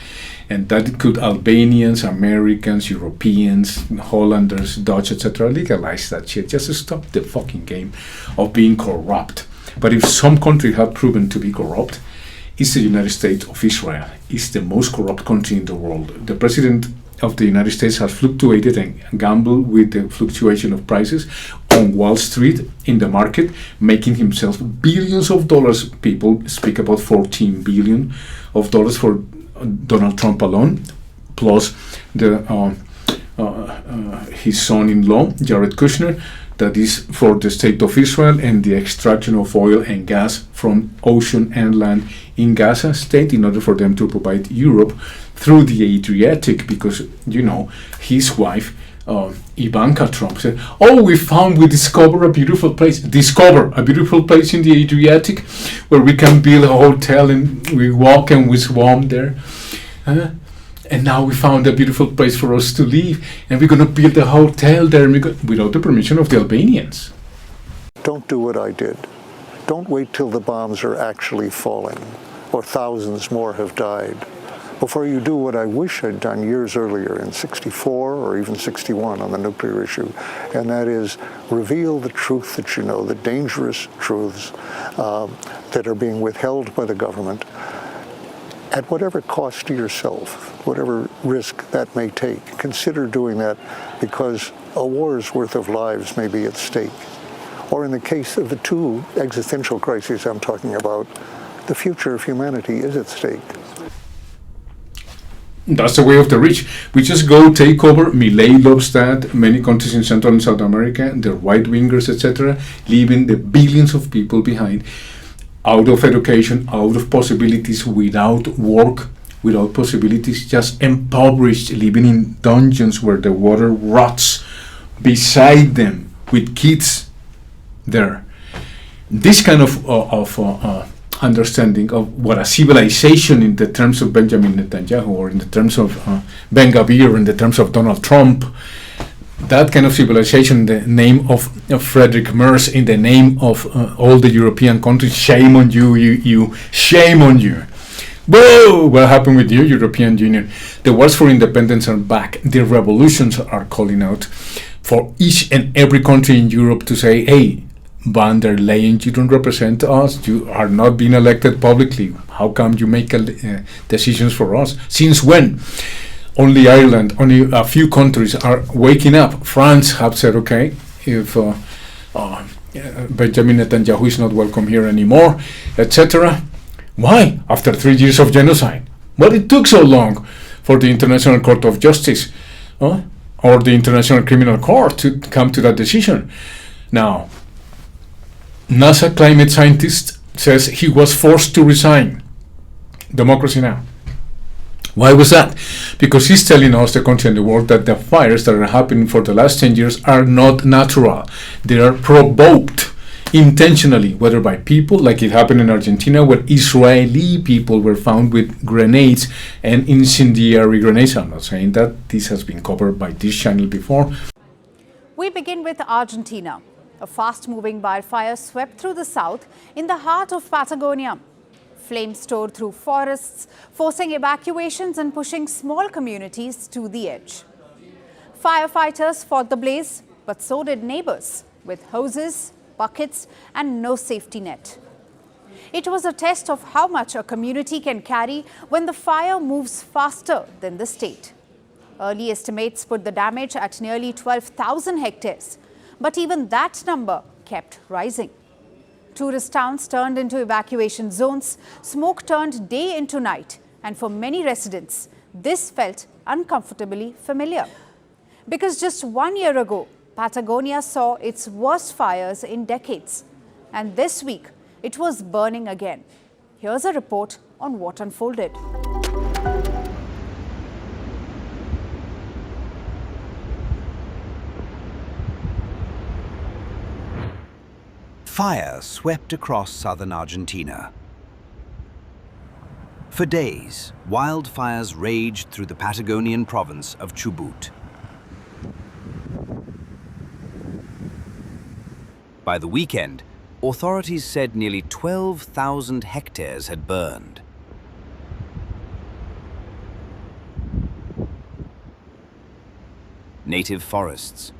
And that include Albanians, Americans, Europeans, Hollanders, Dutch, etc. Legalize that shit. Just stop the fucking game of being corrupt. But if some country have proven to be corrupt, it's the United States of Israel. It's the most corrupt country in the world. The president of the United States has fluctuated and gambled with the fluctuation of prices on Wall Street in the market, making himself billions of dollars. People speak about $14 billion for Donald Trump alone, plus his son-in-law, Jared Kushner, that is for the state of Israel and the extraction of oil and gas from ocean and land in Gaza state in order for them to provide Europe through the Adriatic, because, you know, his wife, Ivanka Trump, said, we discover a beautiful place. Discover a beautiful place in the Adriatic where we can build a hotel and we walk and we swim there. And now we found a beautiful place for us to live, and we're going to build a hotel there without the permission of the Albanians. Don't do what I did. Don't wait till the bombs are actually falling or thousands more have died before you do what I wish I'd done years earlier in 64 or even 61 on the nuclear issue, and that is reveal the truth that you know, the dangerous truths that are being withheld by the government at whatever cost to yourself, whatever risk that may take. Consider doing that, because a war's worth of lives may be at stake. Or in the case of the two existential crises I'm talking about, the future of humanity is at stake. That's the way of the rich. We just go take over. Milei loves that. Many countries in Central and South America, they're right-wingers, etc., leaving the billions of people behind, out of education, out of possibilities, without work, without possibilities, just impoverished, living in dungeons where the water rots beside them, with kids there. This kind of understanding of what a civilization in the terms of Benjamin Netanyahu, or in the terms of Ben Gvir, in the terms of Donald Trump, that kind of civilization in the name of Friedrich Merz, in the name of all the European countries, shame on you, shame on you. Whoa, what happened with you, European Union? The wars for independence are back. The revolutions are calling out for each and every country in Europe to say, hey, van der Leyen, you don't represent us, you are not being elected publicly, how come you make decisions for us? Since when? Only Ireland, only a few countries are waking up. France have said, okay, if Benjamin Netanyahu is not welcome here anymore, etc. Why? After 3 years of genocide. But it took so long for the International Court of Justice or the International Criminal Court to come to that decision. Now, NASA climate scientist says he was forced to resign. Democracy Now! Why was that? Because he's telling us, the country and the world, that the fires that are happening for the last 10 years are not natural. They are provoked intentionally, whether by people, like it happened in Argentina, where Israeli people were found with grenades and incendiary grenades. I'm not saying that this has been covered by this channel before. We begin with Argentina. A fast-moving wildfire swept through the south in the heart of Patagonia. Flames tore through forests, forcing evacuations and pushing small communities to the edge. Firefighters fought the blaze, but so did neighbors, with hoses, buckets, and no safety net. It was a test of how much a community can carry when the fire moves faster than the state. Early estimates put the damage at nearly 12,000 hectares, but even that number kept rising. Tourist towns turned into evacuation zones, smoke turned day into night, and for many residents, this felt uncomfortably familiar. Because just 1 year ago, Patagonia saw its worst fires in decades, and this week, it was burning again. Here's a report on what unfolded. Fire swept across southern Argentina. For days, wildfires raged through the Patagonian province of Chubut. By the weekend, authorities said nearly 12,000 hectares had burned. Native forests,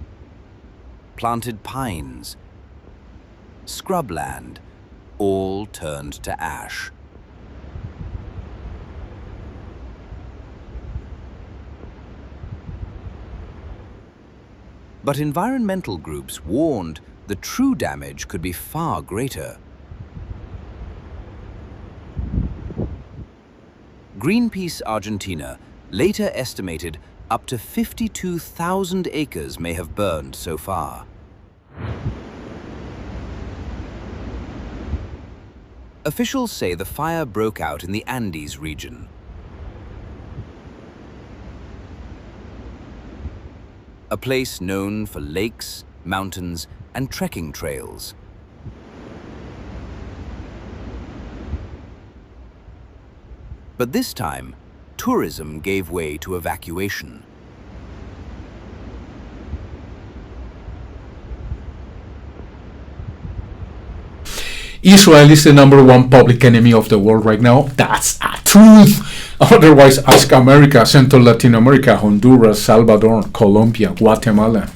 planted pines, scrubland, all turned to ash. But environmental groups warned the true damage could be far greater. Greenpeace Argentina later estimated up to 52,000 acres may have burned so far. Officials say the fire broke out in the Andes region. A place known for lakes, mountains, and trekking trails. But this time, tourism gave way to evacuation. Israel is the #1 public enemy of the world right now. That's a truth. Otherwise, ask America, Central Latin America, Honduras, Salvador, Colombia, Guatemala,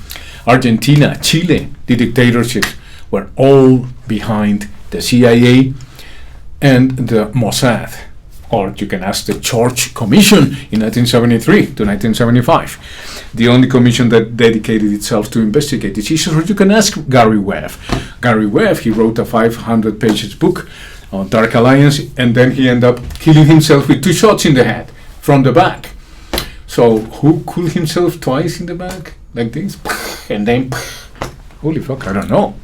Argentina, Chile. The dictatorships were all behind the CIA and the Mossad. Or you can ask the Church Commission in 1973 to 1975. The only commission that dedicated itself to investigate these issues. Or you can ask Gary Webb. Gary Webb, he wrote a 500-page book on Dark Alliance, and then he ended up killing himself with 2 shots in the head from the back. So who killed himself twice in the back? Like this? And then, holy fuck, I don't know.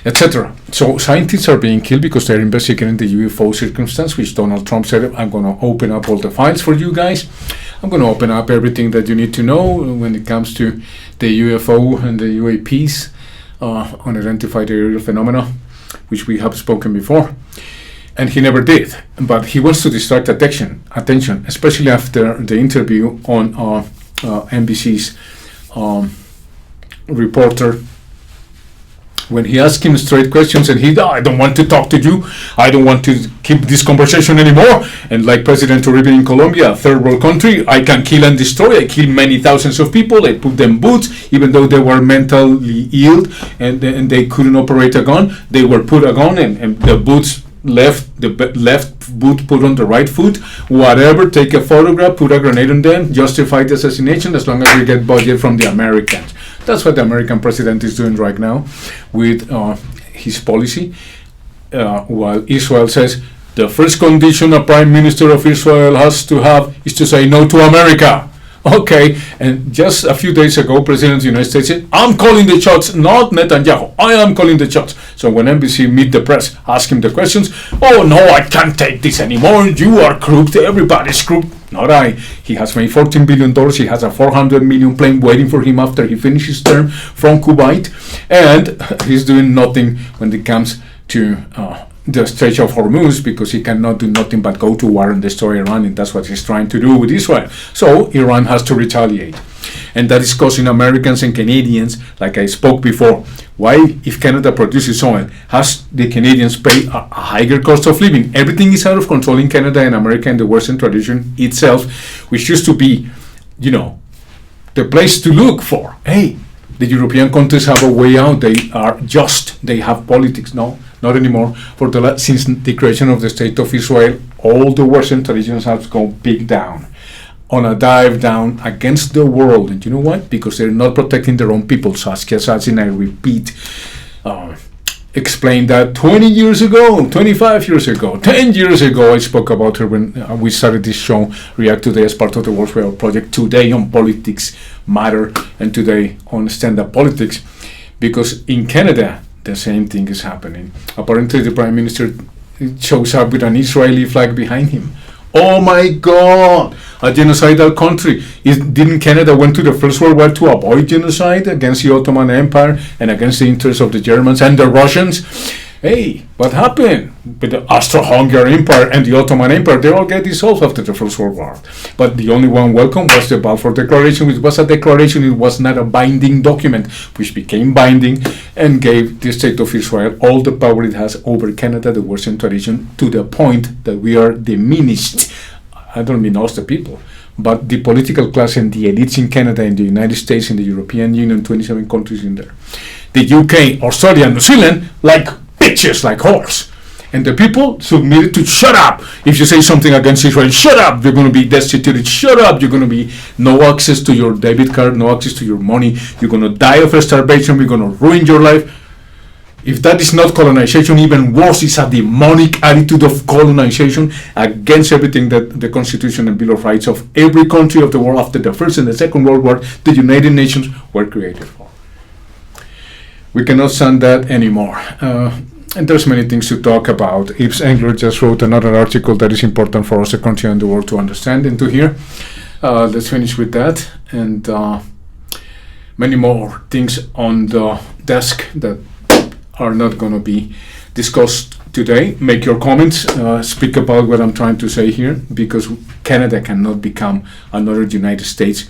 Etc. So scientists are being killed because they're investigating the UFO circumstance, which Donald Trump said, I'm going to open up all the files for you guys. I'm going to open up everything that you need to know when it comes to the UFO and the UAPs, unidentified aerial phenomena, which we have spoken before. And he never did. But he wants to distract attention, especially after the interview on NBC's reporter, when he asked him straight questions, and I don't want to talk to you, I don't want to keep this conversation anymore, and like President Uribe in Colombia, a third world country, I can kill and destroy, I kill many thousands of people, I put them boots, even though they were mentally ill, and they couldn't operate a gun, they were put a gun, and the boots left boot put on the right foot, whatever, take a photograph, put a grenade on them, justify the assassination as long as we get budget from the Americans. That's what the American president is doing right now with his policy, while Israel says the first condition a prime minister of Israel has to have is to say no to America. Okay, and just a few days ago, President of the United States said, I'm calling the shots, not Netanyahu. I am calling the shots. So when NBC meet the press, ask him the questions, oh no, I can't take this anymore. You are crooked. Everybody's crooked. Not I. He has made $14 billion. He has a $400 million plane waiting for him after he finishes term from Kuwait. And he's doing nothing when it comes to the Strait of Hormuz, because he cannot do nothing but go to war and destroy Iran, and that's what he's trying to do with Israel. So Iran has to retaliate. And that is causing Americans and Canadians, like I spoke before, why, if Canada produces oil, has the Canadians pay a higher cost of living? Everything is out of control in Canada and America and the Western tradition itself, which used to be, the place to look for. Hey, the European countries have a way out. They are just. They have politics. No, not anymore. Since the creation of the State of Israel, all the Western traditions have gone big down, on a dive down against the world. And you know what? Because they're not protecting their own people. Saskia Sassin, I repeat, explained that 20 years ago, 25 years ago, 10 years ago. I spoke about her when we started this show, React Today, as part of the World War Project. Today on Politics Matter, and today on Stand Up Politics. Because in Canada, the same thing is happening. Apparently, the Prime Minister shows up with an Israeli flag behind him. Oh my God! A genocidal country. Didn't Canada went to the First World War to avoid genocide against the Ottoman Empire and against the interests of the Germans and the Russians? Hey, what happened with the Austro-Hungarian Empire and the Ottoman Empire? They all get dissolved after the First World War. But the only one welcome was the Balfour Declaration, which was a declaration. It was not a binding document, which became binding and gave the State of Israel all the power it has over Canada, the Western tradition, to the point that we are diminished. I don't mean us, the people, but the political class and the elites in Canada, in the United States, in the European Union, 27 countries in there. The UK, Australia, and New Zealand, like bitches, like whores. And the people submitted to shut up. If you say something against Israel, shut up. You're going to be destituted. Shut up. You're going to be no access to your debit card, no access to your money. You're going to die of starvation. We're going to ruin your life. If that is not colonization, even worse, it's a demonic attitude of colonization against everything that the Constitution and Bill of Rights of every country of the world after the First and the Second World War, the United Nations, were created for. We cannot stand that anymore. And there's many things to talk about. Yves Engler just wrote another article that is important for us, the country and the world, to understand and to hear. Let's finish with that. And many more things on the desk that are not going to be discussed today. Make your comments, speak about what I'm trying to say here, because Canada cannot become another United States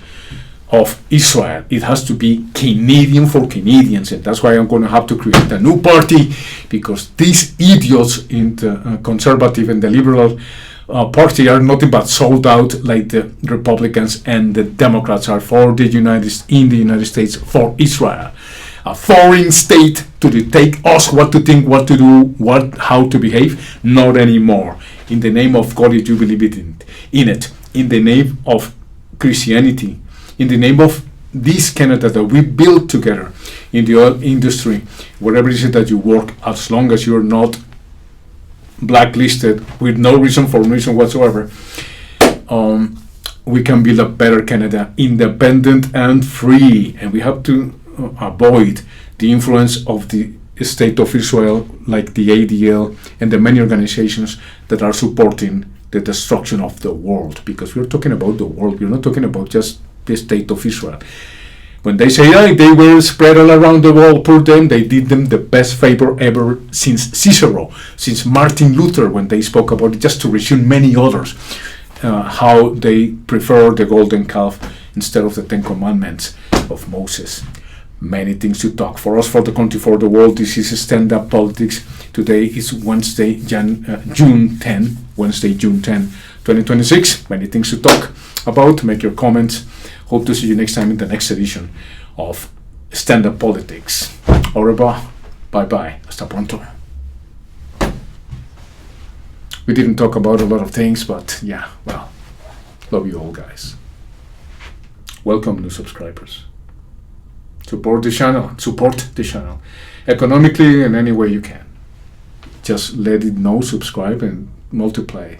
of Israel. It has to be Canadian for Canadians, and that's why I'm going to have to create a new party, because these idiots in the conservative and the liberal party are nothing but sold out, like the Republicans and the Democrats are for the United States for Israel. A foreign state to dictate us what to think, what to do, how to behave. Not anymore. In the name of God, if you believe in it. In the name of Christianity. In the name of this Canada that we built together in the oil industry, wherever it is that you work, as long as you're not blacklisted with no reason whatsoever, we can build a better Canada, independent and free. And we have to avoid the influence of the State of Israel, like the ADL and the many organizations that are supporting the destruction of the world. Because we're talking about the world, we're not talking about just the State of Israel. When they say they were spread all around the world, poor them, they did them the best favor ever since Cicero, since Martin Luther, when they spoke about it, just to resume many others, how they prefer the golden calf instead of the 10 Commandments of Moses. Many things to talk for us, for the country, for the world. This is Stand Up Politics. Today is Wednesday, June 10, 2026. Many things to talk about. Make your comments. Hope to see you next time in the next edition of Stand Up Politics. Au revoir. Bye-bye. Hasta pronto. We didn't talk about a lot of things, but yeah, well, love you all, guys. Welcome, new subscribers. Support the channel economically in any way you can. Just let it know, subscribe, and multiply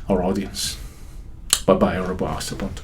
our audience. Bye bye, au revoir, hasta pronto.